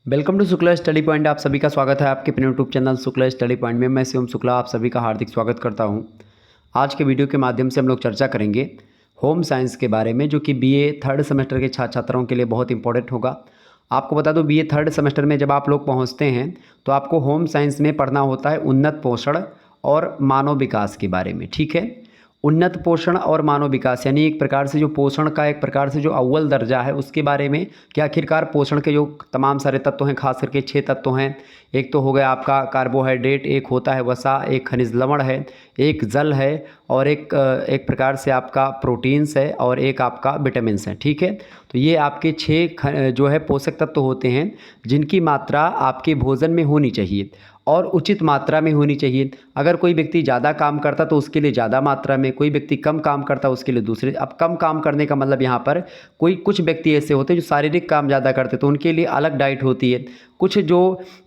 Welcome to Shukla study point. आप सभी का स्वागत है आपके अपने YouTube channel Shukla study point में। मैं शिवम शुक्ला आप सभी का हार्दिक स्वागत करता हूं। आज के वीडियो के माध्यम से हम लोग चर्चा करेंगे होम साइंस के बारे में, जो कि बीए थर्ड सेमेस्टर के छात्र छात्राओं के लिए बहुत इंपॉर्टेंट होगा। आपको बता दूं, बीए थर्ड सेमेस्टर में जब आप लोग पहुँचते हैं तो आपको होम साइंस में पढ़ना होता है उन्नत पोषण और मानव विकास के बारे में। ठीक है, उन्नत पोषण और मानव विकास यानी एक प्रकार से जो पोषण का एक प्रकार से जो अव्वल दर्जा है उसके बारे में कि आखिरकार पोषण के जो तमाम सारे तत्व हैं, खास करके 6 तत्व हैं। एक तो हो गया आपका कार्बोहाइड्रेट, एक होता है वसा, एक खनिज लवण है, एक जल है और एक प्रकार से आपका प्रोटीन्स है और एक आपका विटामिन्स है। ठीक है, तो ये आपके 6 जो है पोषक तत्व होते हैं जिनकी मात्रा आपके भोजन में होनी चाहिए और उचित मात्रा में होनी चाहिए। अगर कोई व्यक्ति ज़्यादा काम करता तो उसके लिए ज़्यादा मात्रा में, कोई व्यक्ति कम काम करता उसके लिए दूसरे। अब कम काम करने का मतलब यहाँ पर कुछ व्यक्ति ऐसे होते हैं जो शारीरिक काम ज़्यादा करते तो उनके लिए अलग डाइट होती है। कुछ जो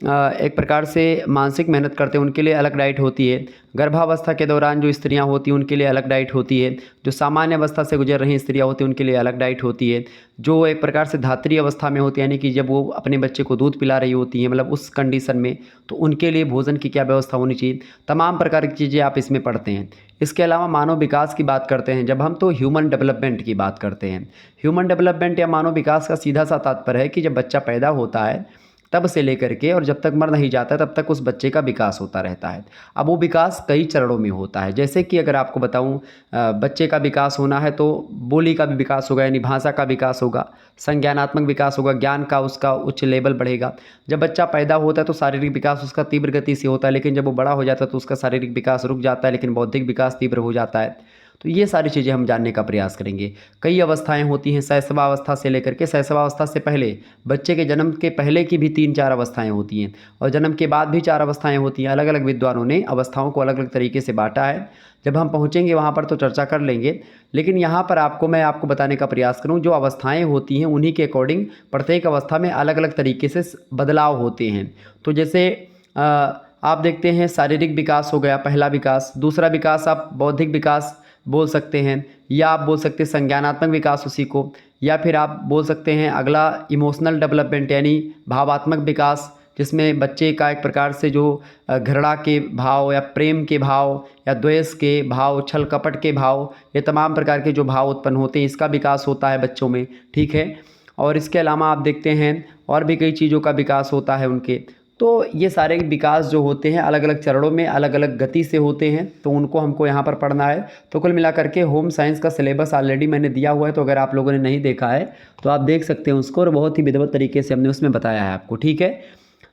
एक प्रकार से मानसिक मेहनत करते हैं उनके लिए अलग डाइट होती है। गर्भावस्था के दौरान जो स्त्रियां होती हैं उनके लिए अलग डाइट होती है। जो सामान्य अवस्था से गुजर रही स्त्रियां होती हैं उनके लिए अलग डाइट होती है। जो एक प्रकार से धात्री अवस्था में होती है यानी कि जब वो अपने बच्चे को दूध पिला रही होती हैं, मतलब उस कंडीशन में, तो उनके लिए भोजन की क्या व्यवस्था होनी चाहिए। तमाम प्रकार की चीज़ें आप इसमें पढ़ते हैं। इसके अलावा मानव विकास की बात करते हैं जब हम, तो ह्यूमन डेवलपमेंट की बात करते हैं। ह्यूमन डेवलपमेंट या मानव विकास का सीधा सा तात्पर्य है कि जब बच्चा पैदा होता है तब से लेकर के और जब तक मर नहीं जाता तब तक उस बच्चे का विकास होता रहता है। अब वो विकास कई चरणों में होता है। जैसे कि अगर आपको बताऊं, बच्चे का विकास होना है तो बोली का भी विकास होगा, यानी भाषा का विकास होगा, संज्ञानात्मक विकास होगा, ज्ञान का उसका उच्च लेवल बढ़ेगा। जब बच्चा पैदा होता है तो शारीरिक विकास उसका तीव्र गति से होता है, लेकिन जब वो बड़ा हो जाता है तो उसका शारीरिक विकास रुक जाता है, लेकिन बौद्धिक विकास तीव्र हो जाता है। तो ये सारी चीज़ें हम जानने का प्रयास करेंगे। कई अवस्थाएं होती हैं, शैशवावस्था से लेकर के शैशवावस्था से पहले, बच्चे के जन्म के पहले की भी 3-4 अवस्थाएं होती हैं और जन्म के बाद भी 4 अवस्थाएं होती हैं। अलग अलग विद्वानों ने अवस्थाओं को अलग अलग तरीके से बांटा है। जब हम पहुँचेंगे वहाँ पर तो चर्चा कर लेंगे, लेकिन यहाँ पर मैं आपको बताने का प्रयास करूँ, जो अवस्थाएँ होती हैं उन्हीं के अकॉर्डिंग प्रत्येक अवस्था में अलग अलग तरीके से बदलाव होते हैं। तो जैसे आप देखते हैं, शारीरिक विकास हो गया पहला विकास। दूसरा विकास आप बौद्धिक विकास बोल सकते हैं, या आप बोल सकते हैं संज्ञानात्मक विकास उसी को, या फिर आप बोल सकते हैं अगला इमोशनल डेवलपमेंट यानी भावात्मक विकास, जिसमें बच्चे का एक प्रकार से जो घृणा के भाव या प्रेम के भाव या द्वेष के भाव, छल कपट के भाव, ये तमाम प्रकार के जो भाव उत्पन्न होते हैं, इसका विकास होता है बच्चों में। ठीक है, और इसके अलावा आप देखते हैं और भी कई चीज़ों का विकास होता है उनके। तो ये सारे विकास जो होते हैं अलग अलग चरणों में अलग अलग गति से होते हैं, तो उनको हमको यहाँ पर पढ़ना है। तो कुल मिलाकर के होम साइंस का सिलेबस ऑलरेडी मैंने दिया हुआ है, तो अगर आप लोगों ने नहीं देखा है तो आप देख सकते हैं उसको, और बहुत ही विधिवत तरीके से हमने उसमें बताया है आपको। ठीक है,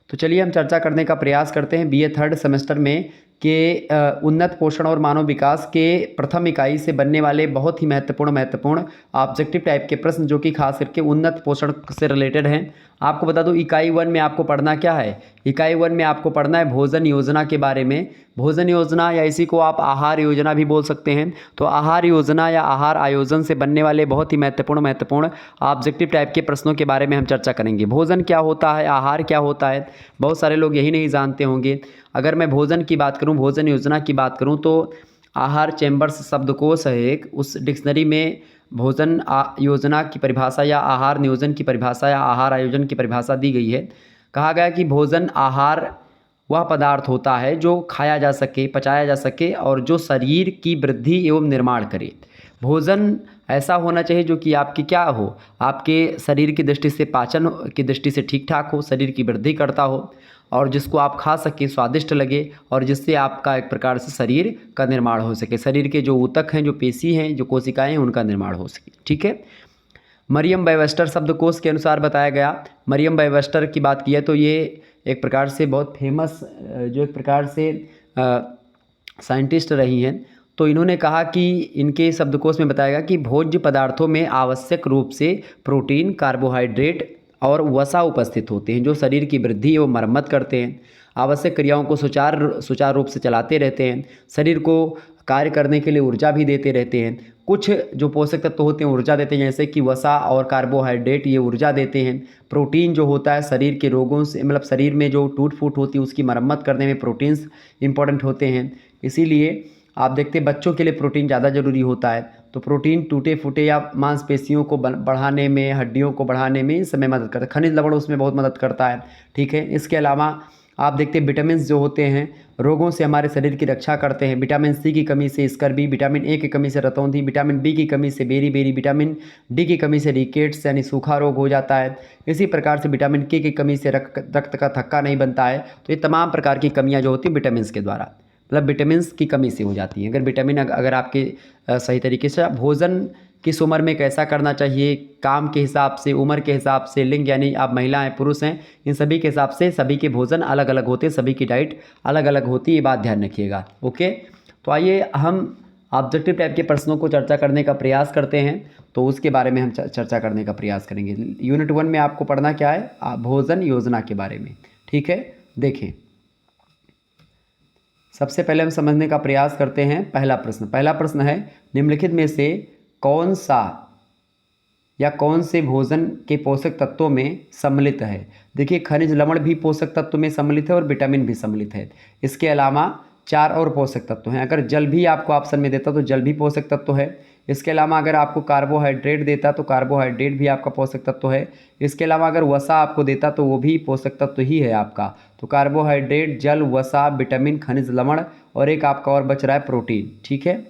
तो चलिए हम चर्चा करने का प्रयास करते हैं बीए थर्ड सेमेस्टर में के उन्नत पोषण और मानव विकास के प्रथम इकाई से बनने वाले बहुत ही महत्वपूर्ण ऑब्जेक्टिव टाइप के प्रश्न, जो कि खास करके उन्नत पोषण से रिलेटेड हैं। आपको बता दूं, इकाई 1 में आपको पढ़ना क्या है। इकाई 1 में आपको पढ़ना है भोजन योजना के बारे में। भोजन योजना या इसी को आप आहार योजना भी बोल सकते हैं। तो आहार योजना या आहार आयोजन से बनने वाले बहुत ही महत्वपूर्ण ऑब्जेक्टिव टाइप के प्रश्नों के बारे में हम चर्चा करेंगे। भोजन क्या होता है, आहार क्या होता है, बहुत सारे लोग यही नहीं जानते होंगे। अगर मैं भोजन की बात करूं, भोजन योजना की बात करूं, तो आहार चैम्बर्स शब्दकोश है एक, उस डिक्शनरी में भोजन योजना की परिभाषा या आहार नियोजन की परिभाषा या आहार आयोजन की परिभाषा दी गई है। कहा गया कि भोजन आहार वह पदार्थ होता है जो खाया जा सके, पचाया जा सके और जो शरीर की वृद्धि एवं निर्माण करे। भोजन ऐसा होना चाहिए जो कि आपकी क्या हो, आपके शरीर की दृष्टि से, पाचन की दृष्टि से ठीक ठाक हो, शरीर की वृद्धि करता हो और जिसको आप खा सके, स्वादिष्ट लगे और जिससे आपका एक प्रकार से शरीर का निर्माण हो सके। शरीर के जो ऊतक हैं, जो पेशी हैं, जो कोशिकाएं हैं, उनका निर्माण हो सके। ठीक है, मरियम वेबस्टर शब्दकोश के अनुसार बताया गया। मरियम वेबस्टर की बात की है तो ये एक प्रकार से बहुत फेमस जो एक प्रकार से साइंटिस्ट रही हैं। तो इन्होंने कहा कि इनके शब्दकोश में बताया गया कि भोज्य पदार्थों में आवश्यक रूप से प्रोटीन, कार्बोहाइड्रेट और वसा उपस्थित होते हैं, जो शरीर की वृद्धि एवं मरम्मत करते हैं, आवश्यक क्रियाओं को सुचारू रूप से चलाते रहते हैं, शरीर को कार्य करने के लिए ऊर्जा भी देते रहते हैं। कुछ जो पोषक तत्व होते हैं ऊर्जा देते हैं, जैसे कि वसा और कार्बोहाइड्रेट, ये ऊर्जा देते हैं। प्रोटीन जो होता है शरीर के रोगों से, मतलब शरीर में जो टूट फूट होती है उसकी मरम्मत करने में प्रोटीन्स इंपॉर्टेंट होते हैं। इसीलिए आप देखते हैं बच्चों के लिए प्रोटीन ज़्यादा जरूरी होता है। तो प्रोटीन टूटे फूटे या मांसपेशियों को बढ़ाने में, हड्डियों को बढ़ाने में इस समय मदद करता है। खनिज लवण उसमें बहुत मदद करता है, ठीक है। इसके अलावा आप देखते हैं विटामिन जो होते हैं रोगों से हमारे शरीर की रक्षा करते हैं। विटामिन सी की कमी से स्कर्वी, विटामिन ए की कमी से रतौंधी, विटामिन बी की कमी से बेरी, विटामिन डी की कमी से रिकेट्स यानी सूखा रोग हो जाता है। इसी प्रकार से विटामिन के की कमी से रक्त का थक्का नहीं बनता है। तो ये तमाम प्रकार की कमियाँ जो होती हैं विटामिन के द्वारा, मतलब विटामिन की कमी से हो जाती हैं। अगर विटामिन अगर आपके सही तरीके से भोजन किस उम्र में कैसा करना चाहिए, काम के हिसाब से, उम्र के हिसाब से, लिंग यानी आप महिला हैं पुरुष हैं, इन सभी के हिसाब से सभी के भोजन अलग अलग होते हैं, सभी की डाइट अलग अलग होती है, ये बात ध्यान रखिएगा। ओके, तो आइए हम ऑब्जेक्टिव टाइप के प्रश्नों को चर्चा करने का प्रयास करते हैं। तो उसके बारे में हम चर्चा करने का प्रयास करेंगे। यूनिट 1 में आपको पढ़ना क्या है, भोजन योजना के बारे में, ठीक है। देखें, सबसे पहले हम समझने का प्रयास करते हैं पहला प्रश्न है निम्नलिखित में से कौन सा या कौन से भोजन के पोषक तत्वों में सम्मिलित है। देखिए, खनिज लवण भी पोषक तत्व में सम्मिलित है और विटामिन भी सम्मिलित है। इसके अलावा 4 और पोषक तत्व हैं। अगर जल भी आपको ऑप्शन में देता तो जल भी पोषक तत्व है। इसके अलावा अगर आपको कार्बोहाइड्रेट देता तो कार्बोहाइड्रेट भी आपका पोषक तत्व है। इसके अलावा अगर वसा आपको देता तो वो भी पोषक तत्व ही है आपका। तो कार्बोहाइड्रेट, जल, वसा, विटामिन, खनिज लवण और एक आपका और बच रहा है प्रोटीन, ठीक है।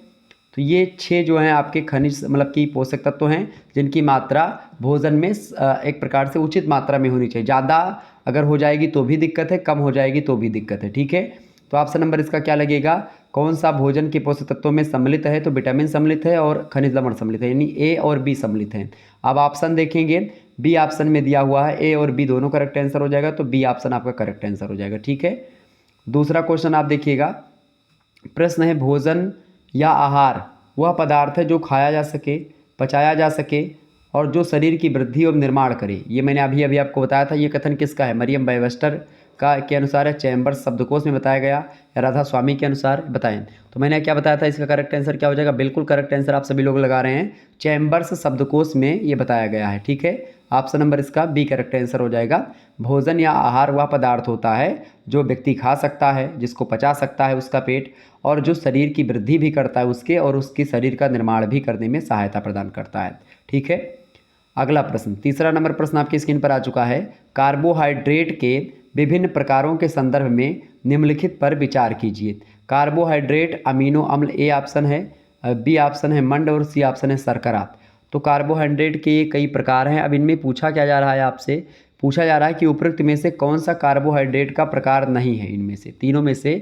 तो ये 6 जो हैं आपके खनिज मतलब कि पोषक तत्व हैं जिनकी मात्रा भोजन में एक प्रकार से उचित मात्रा में होनी चाहिए। ज़्यादा अगर हो जाएगी तो भी दिक्कत है, कम हो जाएगी तो भी दिक्कत है, ठीक है। तो ऑप्शन नंबर इसका क्या लगेगा, कौन सा भोजन के पोषक तत्वों में सम्मिलित है। तो विटामिन सम्मिलित है और खनिज लवण सम्मिलित है, यानी ए और बी सम्मिलित हैं। अब ऑप्शन देखेंगे, बी ऑप्शन में दिया हुआ है, ए और बी दोनों करेक्ट आंसर हो जाएगा, तो बी ऑप्शन आपका करेक्ट आंसर हो जाएगा, ठीक है। दूसरा क्वेश्चन आप देखिएगा, प्रश्न है भोजन या आहार वह पदार्थ है जो खाया जा सके, पचाया जा सके और जो शरीर की वृद्धि और निर्माण करे। ये मैंने अभी आपको बताया था। ये कथन किसका है, मरियम वेबस्टर का के अनुसार है, चैम्बर्स शब्दकोश में बताया गया, या राधा स्वामी के अनुसार बताएं। तो मैंने क्या बताया था, इसका करेक्ट आंसर क्या हो जाएगा, बिल्कुल करेक्ट आंसर आप सभी लोग लगा रहे हैं, चैम्बर्स शब्दकोश में ये बताया गया है, ठीक है। ऑप्शन नंबर इसका बी करेक्ट आंसर हो जाएगा। भोजन या आहार वह पदार्थ होता है जो व्यक्ति खा सकता है, जिसको पचा सकता है उसका पेट, और जो शरीर की वृद्धि भी करता है उसके, और उसके शरीर का निर्माण भी करने में सहायता प्रदान करता है, ठीक है। अगला प्रश्न, तीसरा नंबर प्रश्न आपकी स्क्रीन पर आ चुका है। कार्बोहाइड्रेट के विभिन्न प्रकारों के संदर्भ में निम्नलिखित पर विचार कीजिए। कार्बोहाइड्रेट अमीनो अम्ल ए ऑप्शन है, बी ऑप्शन है मंड और सी ऑप्शन है शर्करा। तो कार्बोहाइड्रेट के कई प्रकार हैं। अब इनमें पूछा क्या जा रहा है, आपसे पूछा जा रहा है कि उपरोक्त में से कौन सा कार्बोहाइड्रेट का प्रकार नहीं है। इनमें से तीनों में से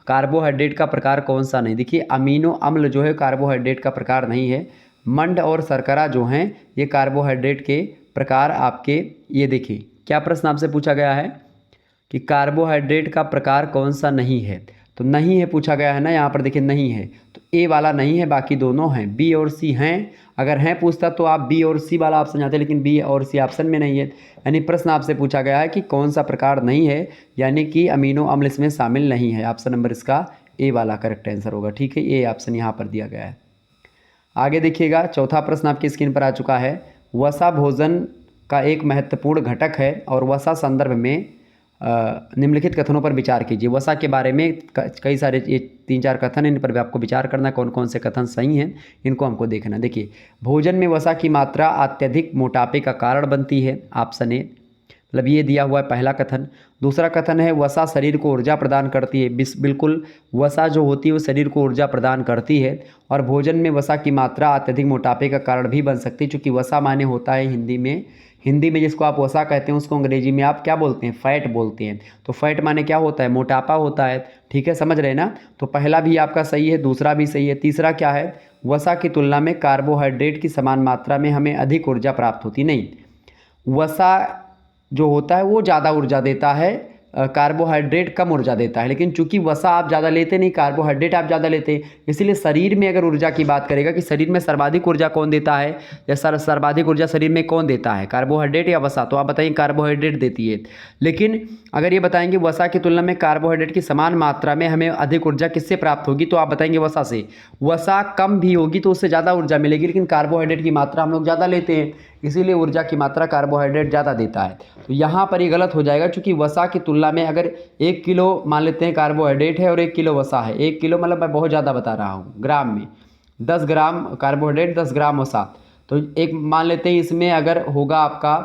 कार्बोहाइड्रेट का प्रकार कौन सा नहीं। देखिए, अमीनो अम्ल जो है कार्बोहाइड्रेट का प्रकार नहीं है। मंड और शर्करा जो हैं ये कार्बोहाइड्रेट के प्रकार आपके, ये देखिए क्या प्रश्न आपसे पूछा गया है कि कार्बोहाइड्रेट का प्रकार कौन सा नहीं है। तो नहीं है पूछा गया है ना, यहाँ पर देखिए नहीं है, तो ए वाला नहीं है, बाकी दोनों हैं, बी और सी हैं। अगर हैं पूछता तो आप बी और सी वाला ऑप्शन जाते, लेकिन बी और सी ऑप्शन में नहीं है। यानी प्रश्न आपसे पूछा गया है कि कौन सा प्रकार नहीं है, यानी कि अमीनो अम्ल इसमें शामिल नहीं है। ऑप्शन नंबर इसका ए वाला करेक्ट आंसर होगा, ठीक है। ए ऑप्शन यहाँ पर दिया गया है। आगे देखिएगा, चौथा प्रश्न आपकी स्क्रीन पर आ चुका है। वसा भोजन का एक महत्वपूर्ण घटक है और वसा संदर्भ में निम्नलिखित कथनों पर विचार कीजिए। वसा के बारे में कई सारे ये 3-4 कथन, इन पर भी आपको विचार करना, कौन कौन से कथन सही हैं इनको हमको देखना। देखिए, भोजन में वसा की मात्रा अत्यधिक मोटापे का कारण बनती है, ऑप्शन ए, मतलब ये दिया हुआ है पहला कथन। दूसरा कथन है वसा शरीर को ऊर्जा प्रदान करती है। बिल्कुल, वसा जो होती है वो शरीर को ऊर्जा प्रदान करती है। और भोजन में वसा की मात्रा अत्यधिक मोटापे का कारण भी बन सकती है, चूँकि वसा माने होता है हिंदी में जिसको आप वसा कहते हैं उसको अंग्रेजी में आप क्या बोलते हैं, फैट बोलते हैं। तो फैट माने क्या होता है, मोटापा होता है, ठीक है, समझ रहे ना। तो पहला भी आपका सही है, दूसरा भी सही है। तीसरा क्या है, वसा की तुलना में कार्बोहाइड्रेट की समान मात्रा में हमें अधिक ऊर्जा प्राप्त होती नहीं। वसा जो होता है वो ज़्यादा ऊर्जा देता है, कार्बोहाइड्रेट कम ऊर्जा देता है। लेकिन चूंकि वसा आप ज़्यादा लेते नहीं, कार्बोहाइड्रेट आप ज़्यादा लेते हैं, इसलिए शरीर में अगर ऊर्जा की बात करेगा कि शरीर में सर्वाधिक ऊर्जा कौन देता है, या सर्वाधिक ऊर्जा शरीर में कौन देता है, कार्बोहाइड्रेट या वसा, तो आप बताइए कार्बोहाइड्रेट देती है। लेकिन अगर ये बताएंगे वसा की तुलना में कार्बोहाइड्रेट की समान मात्रा में हमें अधिक ऊर्जा किससे प्राप्त होगी, तो आप बताएंगे वसा से। वसा कम भी होगी तो उससे ज़्यादा ऊर्जा मिलेगी, लेकिन कार्बोहाइड्रेट की मात्रा हम लोग ज़्यादा लेते हैं, इसीलिए ऊर्जा की मात्रा कार्बोहाइड्रेट ज़्यादा देता है। तो यहाँ पर ये गलत हो जाएगा, क्योंकि वसा की तुलना में अगर 1 किलो मान लेते हैं कार्बोहाइड्रेट है और 1 किलो वसा है, 1 किलो मतलब मैं बहुत ज़्यादा बता रहा हूँ ग्राम में, 10 ग्राम कार्बोहाइड्रेट 10 ग्राम वसा। तो एक मान लेते हैं इसमें अगर होगा आपका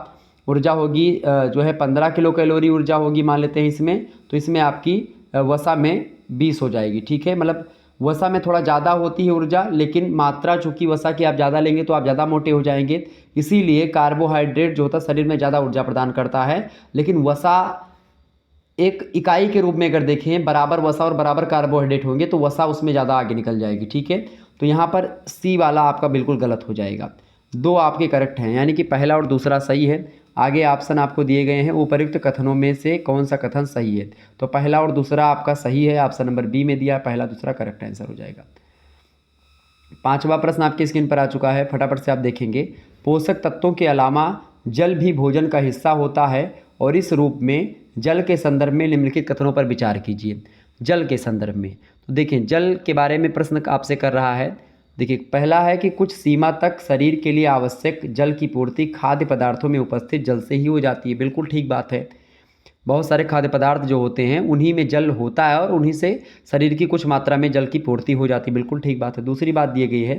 ऊर्जा होगी जो है 15 किलो कैलोरी ऊर्जा होगी मान लेते हैं इसमें, तो इसमें आपकी वसा में 20 हो जाएगी। ठीक है, मतलब वसा में थोड़ा ज़्यादा होती है ऊर्जा, लेकिन मात्रा चूँकि वसा की आप ज़्यादा लेंगे तो आप ज़्यादा मोटे हो जाएंगे। इसीलिए कार्बोहाइड्रेट जो होता है शरीर में ज़्यादा ऊर्जा प्रदान करता है, लेकिन वसा एक इकाई के रूप में अगर देखें बराबर वसा और बराबर कार्बोहाइड्रेट होंगे तो वसा उसमें ज़्यादा आगे निकल जाएगी। ठीक है, तो यहाँ पर सी वाला आपका बिल्कुल गलत हो जाएगा। दो आपके करेक्ट हैं, यानी कि पहला और दूसरा सही है। आगे ऑप्शन आपको दिए गए हैं, उपर्युक्त कथनों में से कौन सा कथन सही है। तो पहला और दूसरा आपका सही है, ऑप्शन नंबर बी में दिया पहला दूसरा करेक्ट आंसर हो जाएगा। पांचवा प्रश्न आपकी स्क्रीन पर आ चुका है, फटाफट से आप देखेंगे। पोषक तत्वों के अलावा जल भी भोजन का हिस्सा होता है और इस रूप में जल के संदर्भ में निम्नलिखित कथनों पर विचार कीजिए। जल के संदर्भ में तो देखें जल के बारे में प्रश्न आपसे कर रहा है। देखिए पहला है कि कुछ सीमा तक शरीर के लिए आवश्यक जल की पूर्ति खाद्य पदार्थों में उपस्थित जल से ही हो जाती है। बिल्कुल ठीक बात है, बहुत सारे खाद्य पदार्थ जो होते हैं उन्हीं में जल होता है और उन्हीं से शरीर की कुछ मात्रा में जल की पूर्ति हो जाती है। बिल्कुल ठीक बात है। दूसरी बात दी गई है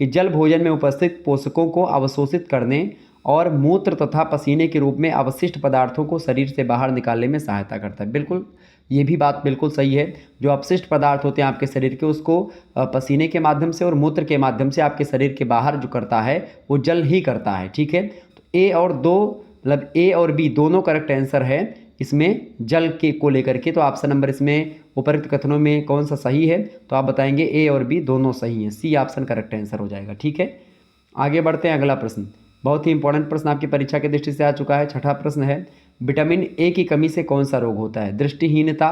कि जल भोजन में उपस्थित पोषकों को अवशोषित करने और मूत्र तथा पसीने के रूप में अवशिष्ट पदार्थों को शरीर से बाहर निकालने में सहायता करता है। बिल्कुल ये भी बात बिल्कुल सही है। जो अपशिष्ट पदार्थ होते हैं आपके शरीर के उसको पसीने के माध्यम से और मूत्र के माध्यम से आपके शरीर के बाहर जो करता है वो जल ही करता है। ठीक है, तो ए और दो मतलब ए और बी दोनों करेक्ट आंसर है इसमें जल के को लेकर के। तो ऑप्शन नंबर इसमें उपरोक्त कथनों में कौन सा सही है, तो आप बताएंगे ए और बी दोनों सही हैं, सी ऑप्शन करेक्ट आंसर हो जाएगा। ठीक है, आगे बढ़ते हैं। अगला प्रश्न बहुत ही इंपॉर्टेंट प्रश्न आपकी परीक्षा की दृष्टि से आ चुका है। छठा प्रश्न है, विटामिन ए की कमी से कौन सा रोग होता है। दृष्टिहीनता,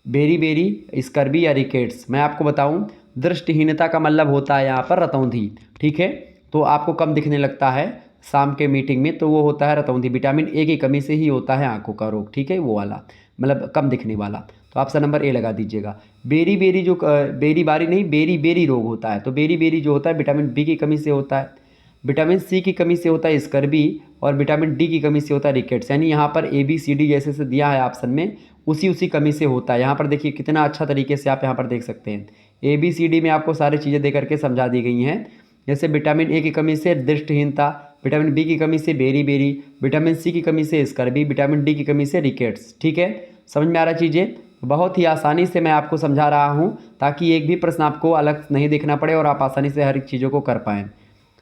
बेरी स्कर्वी या रिकेट्स। मैं आपको बताऊं दृष्टिहीनता का मतलब होता है यहाँ पर रतौंधी। ठीक है, तो आपको कम दिखने लगता है शाम के मीटिंग में, तो वो होता है रतौंधी। विटामिन ए की कमी से ही होता है आंखों का रोग। ठीक है, वो वाला मतलब कम दिखने वाला। तो ऑप्शन नंबर ए लगा दीजिएगा। बेरी जो बेरी बारी नहीं बेरी रोग होता है, तो बेरी जो होता है विटामिन बी की कमी से होता है। विटामिन सी की कमी से होता है स्कर्वी और विटामिन डी की कमी से होता है रिकेट्स। यानी यहाँ पर ए बी सी डी जैसे से दिया है ऑप्शन में उसी कमी से होता है। यहाँ पर देखिए कितना अच्छा तरीके से आप यहाँ पर देख सकते हैं, ए बी सी डी में आपको सारी चीज़ें दे करके समझा दी गई हैं। जैसे विटामिन ए की कमी से दृष्टिहीनता, विटामिन बी की कमी से बेरी, विटामिन सी की कमी से स्कर्वी, विटामिन डी की कमी से रिकेट्स। ठीक है, समझ में आ रहा चीज़ें। बहुत ही आसानी से मैं आपको समझा रहा हूँ ताकि एक भी प्रश्न आपको अलग नहीं देखना पड़े और आप आसानी से हर एक चीज़ों को कर पाएँ।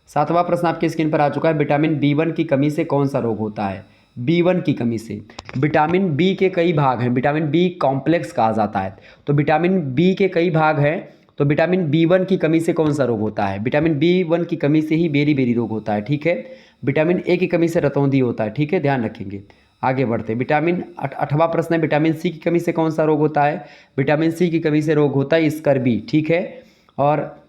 सातवां प्रश्न आपकी स्क्रीन पर आ चुका है, विटामिन B1 की कमी से कौन सा रोग होता है। B1 की कमी से, विटामिन बी के कई भाग हैं, विटामिन बी कॉम्प्लेक्स कहा जाता है। तो विटामिन बी के कई भाग हैं, तो विटामिन B1 की कमी से कौन सा रोग होता है। विटामिन B1 की कमी से ही बेरी रोग होता है। ठीक है, विटामिन ए की कमी से रतौंधी होता है। ठीक है, ध्यान रखेंगे। आगे बढ़ते विटामिन आठवां प्रश्न है, विटामिन सी की कमी से कौन सा रोग होता है। विटामिन सी की कमी से रोग होता है स्कर्वी। ठीक है, और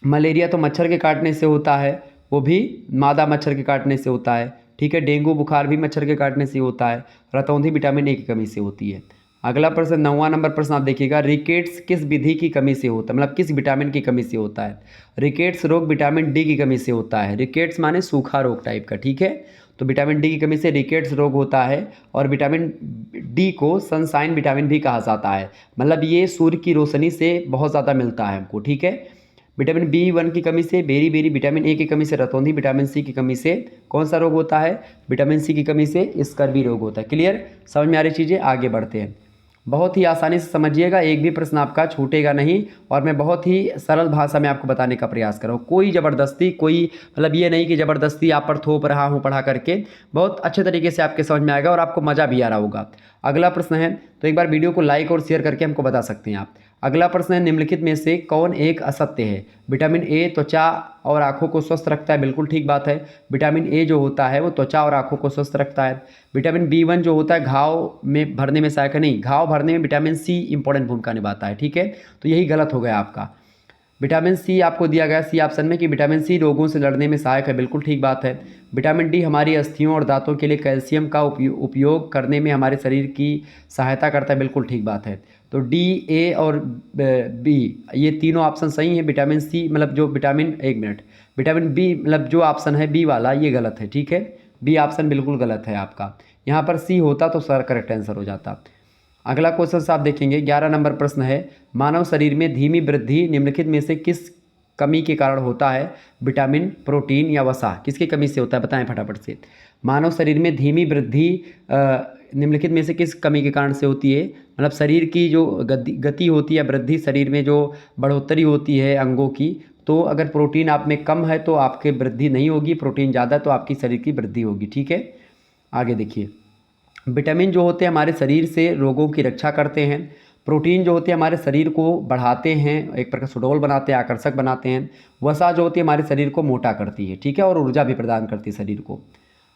मलेरिया तो मच्छर के काटने से होता है, वो भी मादा मच्छर के काटने से होता है। ठीक है, डेंगू बुखार भी मच्छर के काटने से होता है। रतौंधी विटामिन ए की कमी से होती है। अगला प्रश्न 9वां नंबर प्रश्न आप देखिएगा, रिकेट्स किस विधि की कमी से होता है, मतलब किस विटामिन की कमी से होता है। रिकेट्स रोग विटामिन डी की कमी से होता है। रिकेट्स माने सूखा रोग टाइप का। ठीक है, तो विटामिन डी की कमी से रिकेट्स रोग होता है और विटामिन डी को सनशाइन विटामिन भी कहा जाता है, मतलब ये सूर्य की रोशनी से बहुत ज़्यादा मिलता है हमको। ठीक है, विटामिन B1 की कमी से बेरी, विटामिन ए की कमी से रतौंधी, विटामिन सी की कमी से कौन सा रोग होता है। विटामिन सी की कमी से स्कर्वी रोग होता है। क्लियर, समझ में आ रही चीज़ें। आगे बढ़ते हैं, बहुत ही आसानी से समझिएगा, एक भी प्रश्न आपका छूटेगा नहीं और मैं बहुत ही सरल भाषा में आपको बताने का प्रयास कर रहा हूँ। कोई ज़बरदस्ती, कोई मतलब ये नहीं कि ज़बरदस्ती आप पर थोप रहा हूँ पढ़ा करके, बहुत अच्छे तरीके से आपके समझ में आएगा और आपको मज़ा भी आ रहा होगा। अगला प्रश्न है, तो एक बार वीडियो को लाइक और शेयर करके हमको बता सकते हैं आप। अगला प्रश्न है, निम्नलिखित में से कौन एक असत्य है। विटामिन ए त्वचा और आंखों को स्वस्थ रखता है, बिल्कुल ठीक बात है। विटामिन ए जो होता है वो त्वचा और आंखों को स्वस्थ रखता है। विटामिन B1 जो होता है घाव में भरने में सहायक नहीं, घाव भरने में विटामिन सी इंपॉर्टेंट भूमिका निभाता है। ठीक है, तो यही गलत हो गया आपका। विटामिन सी आपको दिया गया सी ऑप्शन में कि विटामिन सी रोगों से लड़ने में सहायक है, बिल्कुल ठीक बात है। विटामिन डी हमारी अस्थियों और दांतों के लिए कैल्शियम का उपयोग करने में हमारे शरीर की सहायता करता है, बिल्कुल ठीक बात है। तो डी, ए और बी ये तीनों ऑप्शन सही हैं। विटामिन सी मतलब जो विटामिन बी मतलब जो ऑप्शन है बी वाला ये गलत है। ठीक है, बी ऑप्शन बिल्कुल गलत है आपका। यहाँ पर सी होता तो सर करेक्ट आंसर हो जाता। अगला क्वेश्चन आप देखेंगे, 11 नंबर प्रश्न है, मानव शरीर में धीमी वृद्धि निम्नलिखित में से किस कमी के कारण होता है? विटामिन, प्रोटीन या वसा? किसकी कमी से होता है, बताएं फटाफट से। मानव शरीर में धीमी वृद्धि निम्नलिखित में से किस कमी के कारण से होती है? मतलब शरीर की जो गति होती है, वृद्धि, शरीर में जो बढ़ोतरी होती है अंगों की, तो अगर प्रोटीन आप में कम है तो आपकी वृद्धि नहीं होगी, प्रोटीन ज़्यादा तो आपकी शरीर की वृद्धि होगी। ठीक है, आगे देखिए। विटामिन जो होते हैं हमारे शरीर से रोगों की रक्षा करते हैं। प्रोटीन जो होते हैं हमारे शरीर को बढ़ाते हैं, एक प्रकार सुडौल बनाते हैं, आकर्षक बनाते हैं। वसा जो होती है हमारे शरीर को मोटा करती है, ठीक है, और ऊर्जा भी प्रदान करती है शरीर को।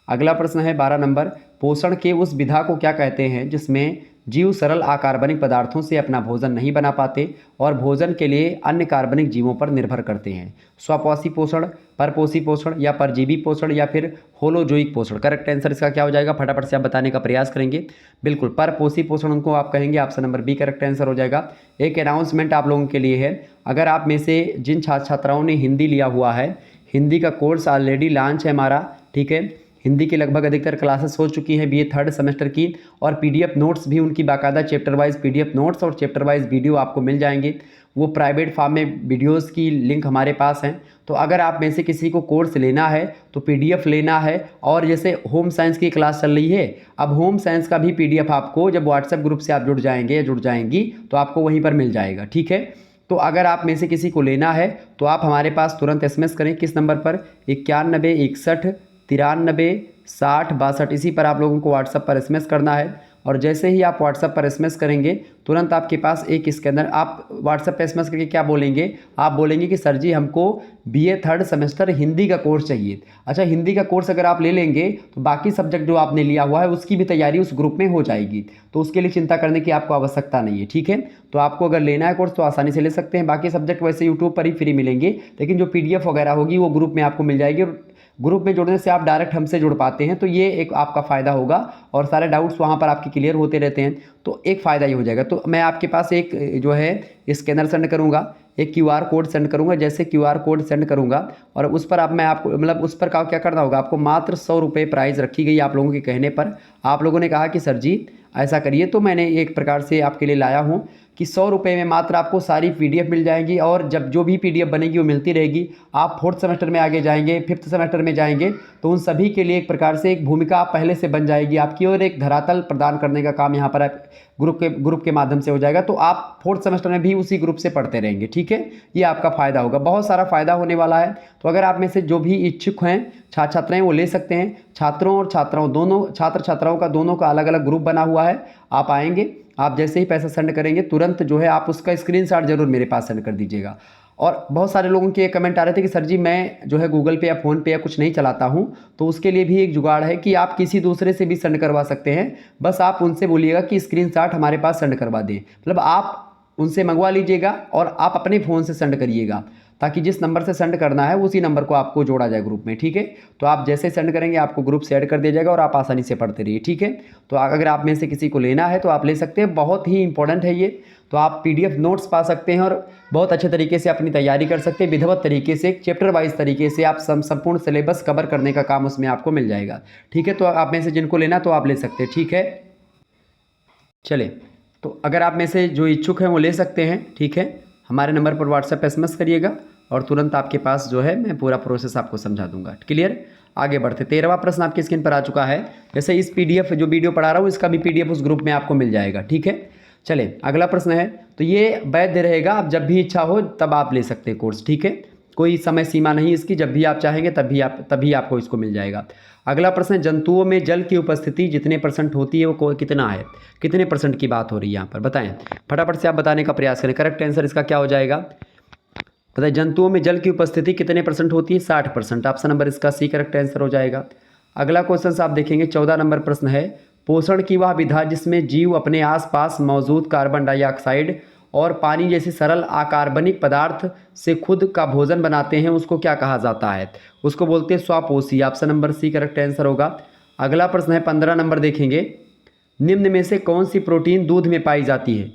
अगला प्रश्न है 12 नंबर, पोषण के उस विधा को क्या कहते हैं जिसमें जीव सरल अकार्बनिक पदार्थों से अपना भोजन नहीं बना पाते और भोजन के लिए अन्य कार्बनिक जीवों पर निर्भर करते हैं? स्वपोषी पोषण, परपोषी पोषण या परजीवी पोषण या फिर होलोजोइक पोषण? करेक्ट आंसर इसका क्या हो जाएगा, फटाफट से आप बताने का प्रयास करेंगे। बिल्कुल परपोषी पोषण उनको आप कहेंगे, option number B correct answer हो जाएगा। एक अनाउंसमेंट आप लोगों के लिए है, अगर आप में से जिन छात्र छात्राओं ने हिंदी लिया हुआ है, हिंदी का कोर्स ऑलरेडी लॉन्च है हमारा, ठीक है, हिंदी की लगभग अधिकतर क्लासेस हो चुकी हैं बीए थर्ड सेमेस्टर की, और पीडीएफ नोट्स भी उनकी बाकायदा चैप्टर वाइज पीडीएफ नोट्स और चैप्टर वाइज वीडियो आपको मिल जाएंगे। वो प्राइवेट फॉर्म में वीडियोस की लिंक हमारे पास हैं, तो अगर आप में से किसी को कोर्स लेना है तो पीडीएफ लेना है। और जैसे होम साइंस की क्लास चल रही है, अब होम साइंस का भी पीडीएफ आपको जब व्हाट्सएप ग्रुप से आप जुड़ जाएंगे या जुड़ जाएंगी तो आपको वहीं पर मिल जाएगा, ठीक है। तो अगर आप में से किसी को लेना है तो आप हमारे पास तुरंत एसएमएस करें, किस नंबर पर, 91 61 93 60 62, इसी पर आप लोगों को व्हाट्सएप पर एसएमएस करना है। और जैसे ही आप व्हाट्सएप पर एसएमएस करेंगे तुरंत आपके पास एक स्कैनर, आप व्हाट्सएप पर एसएमएस करके क्या बोलेंगे, आप बोलेंगे कि सर जी हमको बीए थर्ड सेमेस्टर हिंदी का कोर्स चाहिए। अच्छा, हिंदी का कोर्स अगर आप ले लेंगे तो बाकी सब्जेक्ट जो आपने लिया हुआ है उसकी भी तैयारी उस ग्रुप में हो जाएगी, तो उसके लिए चिंता करने की आपको आवश्यकता नहीं है, ठीक है। तो आपको अगर लेना है कोर्स तो आसानी से ले सकते हैं, बाकी सब्जेक्ट वैसे यूट्यूब पर ही फ्री मिलेंगे, लेकिन जो पीडीएफ वगैरह होगी वो ग्रुप में आपको मिल जाएगी, और ग्रुप में जुड़ने से आप डायरेक्ट हमसे जुड़ पाते हैं, तो ये एक आपका फ़ायदा होगा और सारे डाउट्स वहाँ पर आपके क्लियर होते रहते हैं, तो एक फ़ायदा ये हो जाएगा। तो मैं आपके पास एक जो है स्कैनर सेंड करूँगा, एक क्यूआर कोड सेंड करूँगा, जैसे क्यूआर कोड सेंड करूँगा और उस पर मैं आपको मतलब उस पर क्या करना होगा, आपको मात्र 100 रुपये प्राइस रखी गई आप लोगों के कहने पर। आप लोगों ने कहा कि सर जी ऐसा करिए, तो मैंने एक प्रकार से आपके लिए लाया हूँ कि 100 रुपये में मात्र आपको सारी पीडीएफ मिल जाएंगी, और जब जो भी पीडीएफ बनेगी वो मिलती रहेगी। आप फोर्थ सेमेस्टर में आगे जाएंगे, फिफ्थ सेमेस्टर में जाएंगे, तो उन सभी के लिए एक प्रकार से एक भूमिका पहले से बन जाएगी आपकी, और एक धरातल प्रदान करने का काम यहाँ पर ग्रुप के माध्यम से हो जाएगा। तो आप फोर्थ सेमेस्टर में भी उसी ग्रुप से पढ़ते रहेंगे, ठीक है। ये आपका फ़ायदा होगा, बहुत सारा फ़ायदा होने वाला है। तो अगर आप में से जो भी इच्छुक हैं छात्र छात्राएं वो ले सकते हैं। छात्रों और छात्राओं दोनों, छात्र छात्राओं का दोनों का अलग अलग ग्रुप बना हुआ है। आप आएंगे, आप जैसे ही पैसा सेंड करेंगे तुरंत जो है आप उसका स्क्रीनशॉट जरूर मेरे पास सेंड कर दीजिएगा। और बहुत सारे लोगों के कमेंट आ रहे थे कि सर जी मैं जो है गूगल पे या फ़ोन पे या कुछ नहीं चलाता हूं, तो उसके लिए भी एक जुगाड़ है कि आप किसी दूसरे से भी सेंड करवा सकते हैं। बस आप उनसे बोलिएगा कि स्क्रीनशॉट हमारे पास सेंड करवा दें, मतलब आप उनसे मंगवा लीजिएगा और आप अपने फ़ोन से सेंड करिएगा, ताकि जिस नंबर से सेंड करना है उसी नंबर को आपको जोड़ा जाए ग्रुप में, ठीक है। तो आप जैसे सेंड करेंगे आपको ग्रुप से ऐड कर दिया जाएगा और आप आसानी से पढ़ते रहिए, ठीक है। तो अगर आप में से किसी को लेना है तो आप ले सकते हैं, बहुत ही इंपॉर्टेंट है ये। तो आप पीडीएफ नोट्स पा सकते हैं और बहुत अच्छे तरीके से अपनी तैयारी कर सकते हैं, विधिवत तरीके से, चैप्टर वाइज तरीके से आप संपूर्ण सिलेबस कवर करने का काम उसमें आपको मिल जाएगा, ठीक है। तो आप में से जिनको लेना तो आप ले सकते हैं, ठीक है। चले, तो अगर आप में से जो इच्छुक हैं वो ले सकते हैं, ठीक है। हमारे नंबर पर व्हाट्सएप एसएमएस करिएगा और तुरंत आपके पास जो है मैं पूरा प्रोसेस आपको समझा दूंगा, क्लियर। आगे बढ़ते, 13वां प्रश्न आपकी स्क्रीन पर आ चुका है। जैसे इस पीडीएफ जो वीडियो पढ़ा रहा हूँ इसका भी पीडीएफ उस ग्रुप में आपको मिल जाएगा, ठीक है। चले, अगला प्रश्न है, तो ये वैध रहेगा, आप जब भी इच्छा हो तब आप ले सकते हैं कोर्स, ठीक है। कोई समय सीमा नहीं इसकी, जब भी आप चाहेंगे तभी आपको इसको मिल जाएगा। अगला प्रश्न है, जंतुओं में जल की उपस्थिति जितने % होती है वो कितना है, कितने % की बात हो रही है यहाँ पर, बताएं फटाफट से आप बताने का प्रयास करें। करेक्ट आंसर इसका क्या हो जाएगा, बताइए। जंतुओं में जल की उपस्थिति कितने % होती है, 60%। ऑप्शन नंबर इसका सी करेक्ट आंसर हो जाएगा। अगला क्वेश्चन आप देखेंगे, 14 नंबर प्रश्न है, पोषण की वह विधा जिसमें जीव अपने आसपास मौजूद कार्बन डाइऑक्साइड और पानी जैसे सरल अकार्बनिक पदार्थ से खुद का भोजन बनाते हैं उसको क्या कहा जाता है, उसको बोलते हैं स्वपोषी। Option number C correct answer होगा। अगला प्रश्न है 15 नंबर देखेंगे, निम्न में से कौन सी प्रोटीन दूध में पाई जाती है,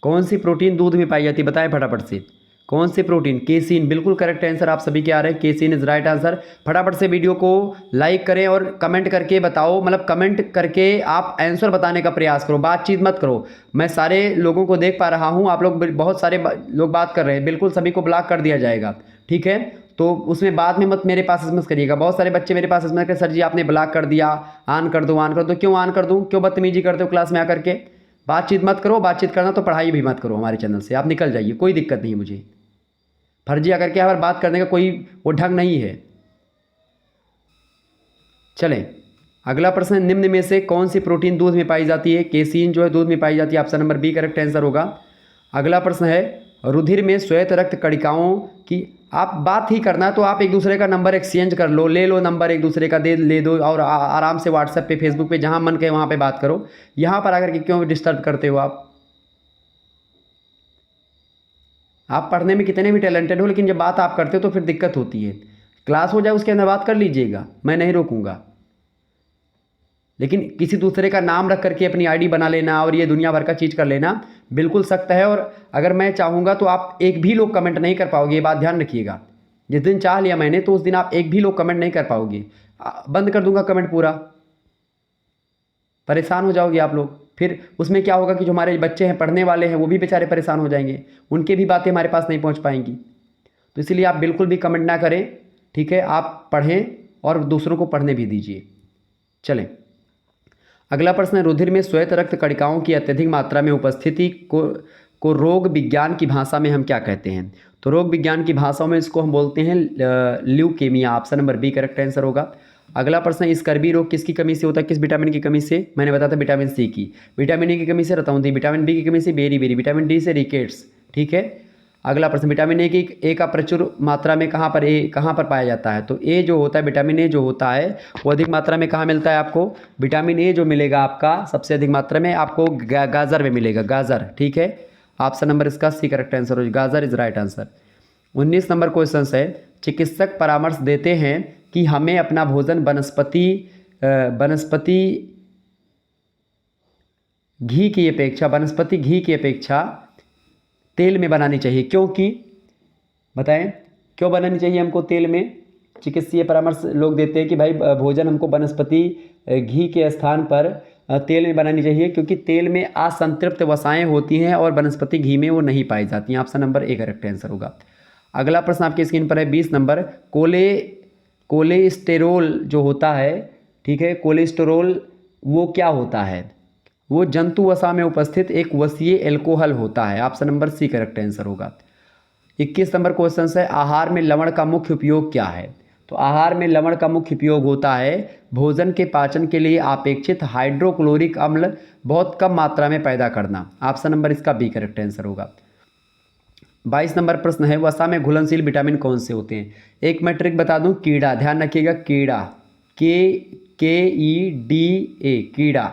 कौन सी प्रोटीन दूध में पाई जाती है, बताएं फटाफट से। कौन से प्रोटीन? केसीन, बिल्कुल करेक्ट आंसर आप सभी के आ रहे हैं, केसीन इज राइट आंसर। फटाफट से वीडियो को लाइक करें और कमेंट करके बताओ, मतलब कमेंट करके आप आंसर बताने का प्रयास करो, बातचीत मत करो। मैं सारे लोगों को देख पा रहा हूँ, आप लोग बहुत सारे लोग बात कर रहे हैं, बिल्कुल सभी को ब्लॉक कर दिया जाएगा, ठीक है? तो उसमें बाद में मत मेरे पास एसएमएस करिएगा। बहुत सारे बच्चे मेरे पास एसएमएस कर, सर जी आपने ब्लॉक कर दिया, ऑन कर दो, ऑन कर दो। क्यों ऑन कर दूँ? क्यों बदतमीजी करते हो क्लास में आकर के? बातचीत मत करो, बातचीत करना तो पढ़ाई भी मत करो हमारे चैनल से, आप निकल जाइए, कोई दिक्कत नहीं मुझे। फर्जी आकर के हमारे बात करने का कोई वो ढंग नहीं है। चलें, अगला प्रश्न, निम्न में से कौन सी प्रोटीन दूध में पाई जाती है? केसीन जो है दूध में पाई जाती है, option number B correct answer होगा। अगला प्रश्न है, रुधिर में श्वेत रक्त कणिकाओं की, आप बात ही करना तो आप एक दूसरे का नंबर एक्सचेंज कर लो, ले लो नंबर एक दूसरे का, ले दो और आराम से व्हाट्सएप पे, फेसबुक पे, जहाँ मन कहे वहाँ पे बात करो। यहाँ पर आकर के क्यों डिस्टर्ब करते हो आप पढ़ने में कितने भी टैलेंटेड हो, लेकिन जब बात आप करते हो तो फिर दिक्कत होती है। क्लास हो जाए उसके अंदर बात कर लीजिएगा, मैं नहीं रोकूंगा, लेकिन किसी दूसरे का नाम रख करके अपनी आईडी बना लेना और ये दुनिया भर का चीज़ कर लेना बिल्कुल सख्त है। और अगर मैं चाहूँगा तो आप एक भी लोग कमेंट नहीं कर पाओगे, ये बात ध्यान रखिएगा। जिस दिन चाह लिया मैंने तो उस दिन आप एक भी लोग कमेंट नहीं कर पाओगे, बंद कर दूंगा कमेंट पूरा, परेशान हो जाओगे आप लोग। फिर उसमें क्या होगा कि जो हमारे बच्चे हैं, पढ़ने वाले हैं, वो भी बेचारे परेशान हो जाएंगे, उनके भी बातें हमारे पास नहीं पहुंच पाएंगी। तो इसलिए आप बिल्कुल भी कमेंट ना करें, ठीक है? आप पढ़ें और दूसरों को पढ़ने भी दीजिए। चलें, अगला प्रश्न है, रुधिर में श्वेत रक्त कणिकाओं की अत्यधिक मात्रा में उपस्थिति को रोग विज्ञान की भाषा में हम क्या कहते हैं? तो रोग विज्ञान की भाषाओं में इसको हम बोलते हैं leukaemia, option number B correct answer होगा। अगला प्रश्न है, स्कर्वी रोग किसकी कमी से होता है? किस विटामिन की कमी से? मैंने बताया था विटामिन सी की, विटामिन ए की कमी से रतौंधी, विटामिन बी की कमी से बेरी, विटामिन डी से रिकेट्स, ठीक है? अगला प्रश्न, विटामिन ए का प्रचुर मात्रा में कहाँ पर पाया जाता है? तो ए जो होता है, विटामिन ए जो होता है वो अधिक मात्रा में कहाँ मिलता है आपको? विटामिन ए जो मिलेगा आपका सबसे अधिक मात्रा में आपको गाजर में मिलेगा, गाजर, ठीक है? ऑप्शन नंबर इसका सी करेक्ट आंसर हो, गाजर is right answer. 19 number question है, चिकित्सक परामर्श देते हैं कि हमें अपना भोजन वनस्पति घी की अपेक्षा तेल में बनानी चाहिए, क्योंकि बताएं क्यों बनानी चाहिए हमको तेल में? चिकित्सीय परामर्श लोग देते हैं कि भाई भोजन हमको वनस्पति घी के स्थान पर तेल में बनानी चाहिए, क्योंकि तेल में असंतृप्त वसाएं होती हैं और वनस्पति घी में वो नहीं पाई जाती हैं। Option number A correct answer होगा। अगला प्रश्न आपकी स्क्रीन पर है 20 नंबर, कोलेस्टेरोल जो होता है, ठीक है, कोलेस्टेरोल वो क्या होता है? वो जंतु वसा में उपस्थित एक वसीय एल्कोहल होता है, option number C correct answer होगा। 21 नंबर क्वेश्चन है, आहार में लवण का मुख्य उपयोग क्या है? तो आहार में लवण का मुख्य उपयोग होता है भोजन के पाचन के लिए अपेक्षित हाइड्रोक्लोरिक अम्ल बहुत कम मात्रा में पैदा करना, ऑप्शन नंबर इसका बी करेक्ट आंसर होगा। 22 नंबर प्रश्न है, वसा में घुलनशील विटामिन कौन से होते हैं? एक मैं ट्रिक बता दूं, कीड़ा, ध्यान रखिएगा, कीड़ा, KEDA, कीड़ा।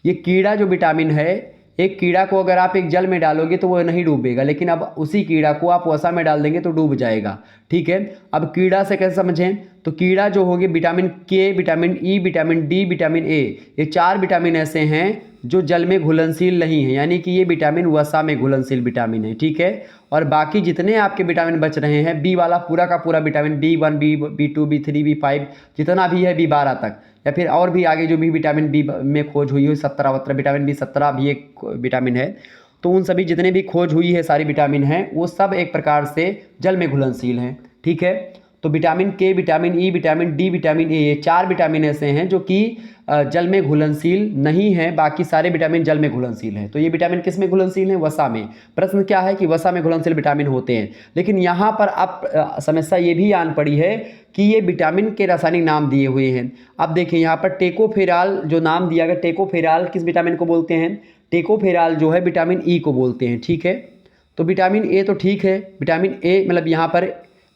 ये कीड़ा जो विटामिन है, एक कीड़ा को अगर आप एक जल में डालोगे तो वो नहीं डूबेगा, लेकिन अब उसी कीड़ा को आप वसा में डाल देंगे तो डूब जाएगा, ठीक है? अब कीड़ा से कैसे समझें? तो कीड़ा जो होगी, विटामिन के, vitamin E, vitamin D, vitamin A, ये 4 विटामिन ऐसे हैं जो जल में घुलनशील नहीं है, यानी कि ये विटामिन वसा में घुलनशील विटामिन है, ठीक है? और बाकी जितने आपके विटामिन बच रहे हैं, बी वाला पूरा का पूरा vitamin B1, B2, B3, B5 जितना भी है, B12 तक, या फिर और भी आगे जो भी विटामिन बी में खोज हुई है, 17 विटामिन B17 भी एक विटामिन है, तो उन सभी जितने भी खोज हुई है सारी विटामिन हैं, वो सब एक प्रकार से जल में घुलनशील हैं, ठीक है? तो विटामिन के, vitamin E, vitamin D, vitamin A, ये 4 विटामिन ऐसे हैं जो कि जल में घुलनशील नहीं हैं, बाकी सारे विटामिन जल में घुलनशील हैं। तो ये विटामिन किस में घुलनशील हैं? वसा में। प्रश्न क्या है कि वसा में घुलनशील विटामिन होते हैं, लेकिन यहाँ पर अब समस्या ये भी आन पड़ी है कि ये विटामिन के रासायनिक नाम दिए हुए हैं। अब देखिए यहाँ पर टेकोफेराल जो नाम दिया गया, टेकोफेराल किस विटामिन को बोलते हैं? टेकोफेराल जो है विटामिन ई को बोलते हैं, ठीक है? तो विटामिन ए तो ठीक है, विटामिन ए मतलब यहाँ पर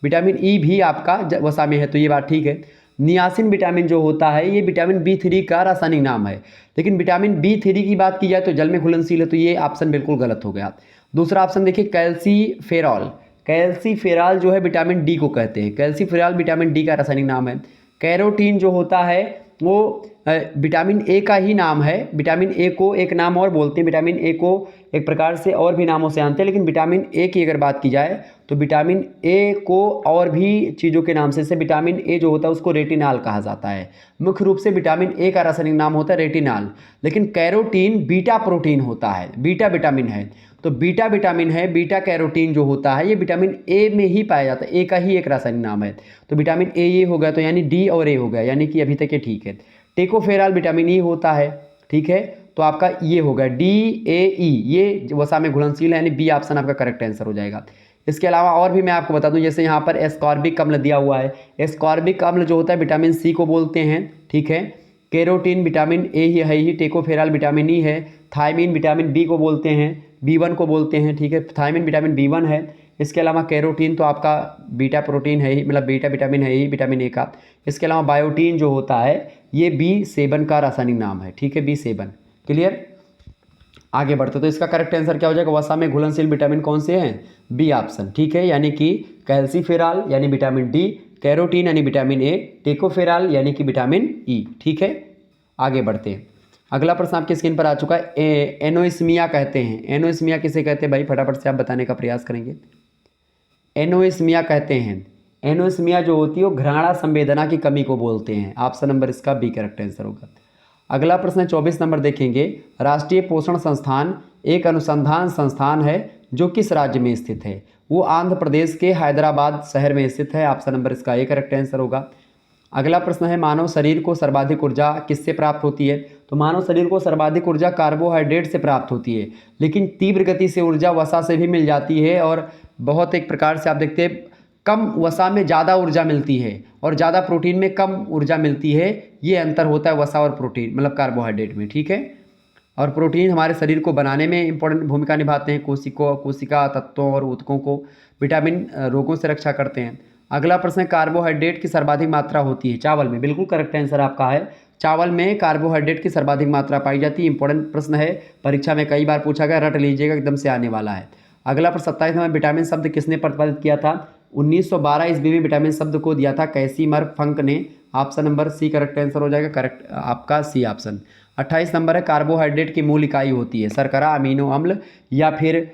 विटामिन ई भी आपका वसा में है, तो ये बात ठीक है। नियासिन विटामिन जो होता है ये विटामिन B3 का रासायनिक नाम है, लेकिन विटामिन B3 की बात की जाए तो जल में घुलनशील है, तो ये ऑप्शन बिल्कुल गलत हो गया। दूसरा ऑप्शन देखिए, कैल्सीफेरॉल, कैल्सीफेरॉल जो है विटामिन डी को कहते हैं, कैल्सीफेरॉल विटामिन डी का रासायनिक नाम है। कैरोटीन जो होता है वो विटामिन ए का ही नाम है, विटामिन ए को एक नाम और बोलते हैं, विटामिन ए को एक प्रकार से और भी नामों से जानते हैं, लेकिन विटामिन ए की अगर बात की जाए तो विटामिन ए को और भी चीज़ों के नाम से, जैसे विटामिन ए जो होता है उसको रेटिनाल कहा जाता है। मुख्य रूप से विटामिन ए का रासायनिक नाम होता है रेटिनाल, लेकिन कैरोटीन बीटा प्रोटीन होता है, बीटा विटामिन है। तो बीटा विटामिन है, बीटा कैरोटीन जो होता है ये विटामिन ए में ही पाया जाता है, ए का ही एक रासायनिक नाम है। तो विटामिन ए ये हो गया, तो यानी डी और ए हो गया, यानी कि अभी तक ये ठीक है। टेकोफेराल विटामिन ई होता है, ठीक है, तो आपका ये हो गया डी ए ई, ये वसा में घुलनशील है, यानी बी ऑप्शन आपका करेक्ट आंसर हो जाएगा। इसके अलावा और भी मैं आपको बता दूं, जैसे यहाँ पर एस्कॉर्बिक अम्ल दिया हुआ है, एस्कॉर्बिक अम्ल जो होता है विटामिन सी को बोलते हैं, ठीक है। कैरोटीन विटामिन ए ही है ही, टेकोफेराल विटामिन ई है, थायमीन विटामिन बी को बोलते हैं, B1 को बोलते हैं, ठीक है, थायमीन विटामिन B1 है। इसके अलावा कैरोटीन तो आपका बीटा प्रोटीन है ही, मतलब बीटा विटामिन है ही विटामिन ए का। इसके अलावा बायोटीन जो होता है ये B7 का रासायनिक नाम है, ठीक है, B7। क्लियर, आगे बढ़ते तो इसका करेक्ट आंसर क्या हो जाएगा, वसा में घुलनशील विटामिन कौन से हैं, बी ऑप्शन, ठीक है, यानी कि कैल्सीफेराल यानी विटामिन डी, कैरोटीन यानी विटामिन ए, टेकोफेराल यानी कि विटामिन ई, ठीक है। आगे बढ़ते हैं, अगला प्रश्न आपकी स्क्रीन पर आ चुका है, एनोइस्मिया कहते हैं। एनोइस्मिया किसे कहते हैं भाई, फटाफट से आप बताने का प्रयास करेंगे। एनोइस्मिया कहते हैं, एनोइस्मिया जो होती है वो घ्राणा संवेदना की कमी को बोलते हैं। ऑप्शन नंबर इसका बी करेक्ट आंसर होगा। अगला प्रश्न 24 नंबर देखेंगे, राष्ट्रीय पोषण संस्थान एक अनुसंधान संस्थान है जो किस राज्य में स्थित है, वो आंध्र प्रदेश के हैदराबाद शहर में स्थित है। ऑप्शन नंबर इसका ए करेक्ट आंसर होगा। अगला प्रश्न है, मानव शरीर को सर्वाधिक ऊर्जा किससे प्राप्त होती है, तो मानव शरीर को सर्वाधिक ऊर्जा कार्बोहाइड्रेट से प्राप्त होती है, लेकिन तीव्र गति से ऊर्जा वसा से भी मिल जाती है, और बहुत एक प्रकार से आप देखते हैं कम वसा में ज़्यादा ऊर्जा मिलती है और ज़्यादा प्रोटीन में कम ऊर्जा मिलती है। ये अंतर होता है वसा और प्रोटीन, मतलब कार्बोहाइड्रेट में, ठीक है। और प्रोटीन हमारे शरीर को बनाने में इंपॉर्टेंट भूमिका निभाते हैं, कोशिका तत्वों और ऊतकों को, विटामिन रोगों से रक्षा करते हैं। अगला प्रश्न है, कार्बोहाइड्रेट की सर्वाधिक मात्रा होती है चावल में, बिल्कुल करेक्ट आंसर आपका है, चावल में कार्बोहाइड्रेट की सर्वाधिक मात्रा पाई जाती है। इंपॉर्टेंट प्रश्न है, परीक्षा में कई बार पूछा गया, रट लीजिएगा, एकदम से आने वाला है। अगला प्रश्न 27 नंबर, विटामिन शब्द किसने प्रतिपादित किया था, 1912 ईस्वी में विटामिन शब्द को दिया था कैसीमर फंक ने। Option number C correct answer हो जाएगा, करेक्ट आपका सी ऑप्शन। 28 नंबर है, कार्बोहाइड्रेट की मूल इकाई होती है शर्करा, अमीनो अम्ल या फिर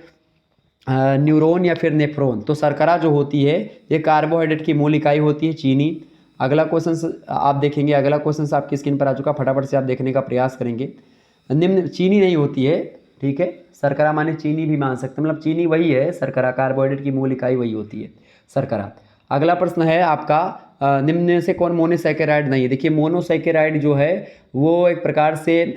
न्यूरॉन या फिर नेफ्रॉन। तो शर्करा जो होती है ये कार्बोहाइड्रेट की मूल इकाई होती है, चीनी। अगला क्वेश्चन आप देखेंगे, अगला क्वेश्चन आपकी स्क्रीन पर आ चुका, फटाफट से आप देखने का प्रयास करेंगे। निम्न चीनी नहीं होती है, ठीक है, शर्करा माने चीनी भी मान सकते हैं, मतलब चीनी वही है, शर्करा कार्बोहाइड्रेट की मूल इकाई वही होती है शर्करा। अगला प्रश्न है आपका, निम्न में से कौन मोनोसैकेराइड नहीं है। देखिए मोनोसैकेराइड जो है वो एक प्रकार से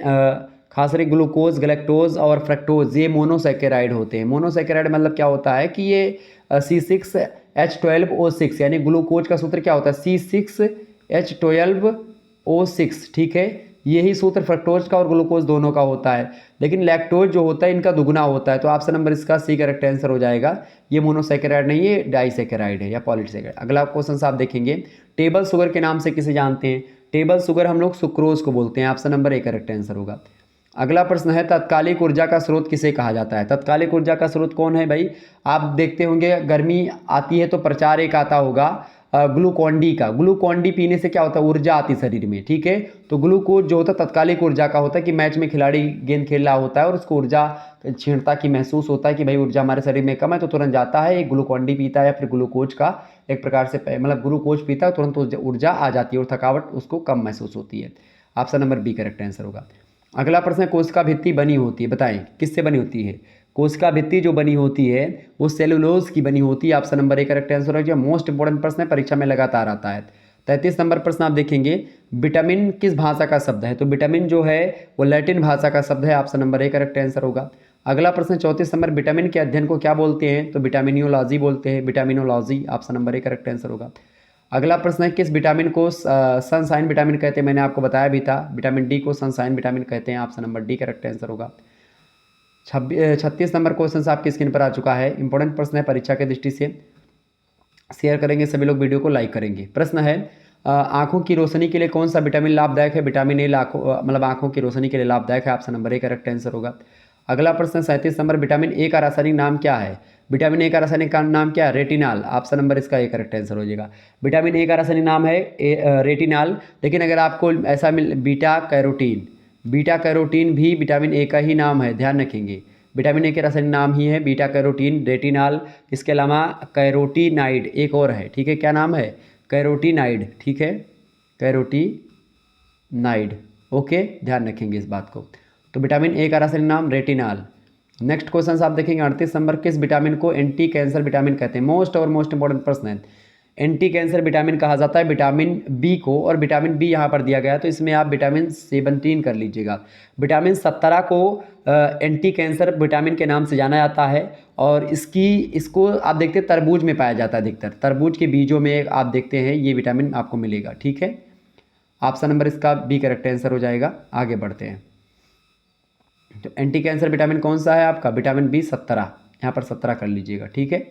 खास करके ग्लूकोज, गैलेक्टोज और फ्रक्टोज, ये मोनोसैकेराइड होते हैं। मोनोसैकेराइड मतलब क्या होता है कि ये C6H12O6, यानी ग्लूकोज का सूत्र क्या होता है, C6H12O6, ठीक है, यही सूत्र फ्रक्टोज का और ग्लूकोज दोनों का होता है, लेकिन लैक्टोज जो होता है इनका दुगना होता है। तो ऑप्शन नंबर इसका सी करेक्ट आंसर हो जाएगा, ये मोनोसैकेराइड नहीं है, डाइसैकेराइड है या पॉलीसैकेराइड। अगला क्वेश्चन आप देखेंगे, टेबल शुगर के नाम से किसे जानते हैं, टेबल शुगर हम लोग सुक्रोज को बोलते हैं। Option number A correct answer होगा। अगला प्रश्न है, तत्कालिक ऊर्जा का स्रोत किसे कहा जाता है। तत्कालिक ऊर्जा का स्रोत कौन है भाई, आप देखते होंगे गर्मी आती है तो प्रचार एक आता होगा ग्लूकॉन-डी का। ग्लूकॉन-डी पीने से क्या होता है, ऊर्जा आती शरीर में, ठीक है। तो ग्लूकोज जो होता है तत्कालिक ऊर्जा का होता है, कि मैच में खिलाड़ी गेंद खेल रहा होता है और उसको ऊर्जा क्षीणता की महसूस होता है कि भाई ऊर्जा हमारे शरीर में कम है, तो तुरंत जाता है एक ग्लूकॉन-डी पीता है या फिर ग्लूकोज का एक प्रकार से, मतलब ग्लूकोज पीता है, तुरंत ऊर्जा आ जाती है और थकावट उसको कम महसूस होती है। Option number B correct answer होगा। अगला प्रश्न है, कोशिका भित्ति बनी होती है, बताएं किससे बनी होती है। कोशिका भित्ति जो बनी होती है वो सेलुलोज की बनी होती है। Option number A correct answer होगा। मोस्ट इंपोर्टेंट प्रश्न है, परीक्षा में लगातार आता है। 33 नंबर प्रश्न आप देखेंगे, विटामिन किस भाषा का शब्द है, तो विटामिन जो है वो लैटिन भाषा का शब्द है। Option number A correct answer होगा। अगला प्रश्न 34 नंबर, विटामिन के अध्ययन को क्या बोलते हैं, तो विटामिनोलॉजी बोलते हैं, vitaminology. Option number A correct answer होगा। अगला प्रश्न है, किस विटामिन को सनशाइन विटामिन कहते हैं, मैंने आपको बताया भी था, विटामिन डी को सनशाइन विटामिन कहते हैं। Option number D correct answer होगा। 36 नंबर क्वेश्चन आपकी स्क्रीन पर आ चुका है, इंपॉर्टेंट प्रश्न है, परीक्षा की दृष्टि से शेयर करेंगे सभी लोग, वीडियो को लाइक करेंगे। प्रश्न है, आंखों की रोशनी के लिए कौन सा विटामिन लाभदायक है, विटामिन ए मतलब आंखों की रोशनी के लिए लाभदायक है। Option number A correct answer होगा। अगला प्रश्न 37 नंबर, विटामिन ए का रासायनिक नाम क्या है, विटामिन ए का रासायनिक नाम क्या है, रेटिनाल। ऑप्शन नंबर इसका ए करेक्ट आंसर हो जाएगा। विटामिन ए का रासायनिक नाम है रेटिनाल, लेकिन अगर आपको ऐसा बीटा कैरोटीन, बीटा कैरोटीन भी विटामिन ए का ही नाम है, ध्यान रखेंगे, विटामिन ए के रासायनिक नाम ही है बीटा कैरोटीन, रेटिनॉल। इसके अलावा कैरोटीनाइड एक और है, ठीक है, क्या नाम है? कैरोटीनाइड, ठीक है, कैरोटीनाइड। ओके, ध्यान रखेंगे इस बात को। तो विटामिन ए का रासायनिक नाम रेटिनॉल। नेक्स्ट क्वेश्चन आप देखेंगे 38 नंबर, किस विटामिन को एंटी कैंसर विटामिन कहते हैं? मोस्ट इंपॉर्टेंट प्रश्न है। एंटी कैंसर विटामिन कहा जाता है विटामिन बी को, और विटामिन बी यहाँ पर दिया गया है तो इसमें आप विटामिन 17 कर लीजिएगा। विटामिन 17 को एंटी कैंसर विटामिन के नाम से जाना जाता है, और इसको आप देखते हैं तरबूज में पाया जाता है अधिकतर, तरबूज के बीजों में आप देखते हैं ये विटामिन आपको मिलेगा, ठीक है। ऑप्शन नंबर इसका बी करेक्ट आंसर हो जाएगा। आगे बढ़ते हैं, तो एंटी कैंसर विटामिन कौन सा है आपका? विटामिन बी 17, यहाँ पर 17 कर लीजिएगा, ठीक है।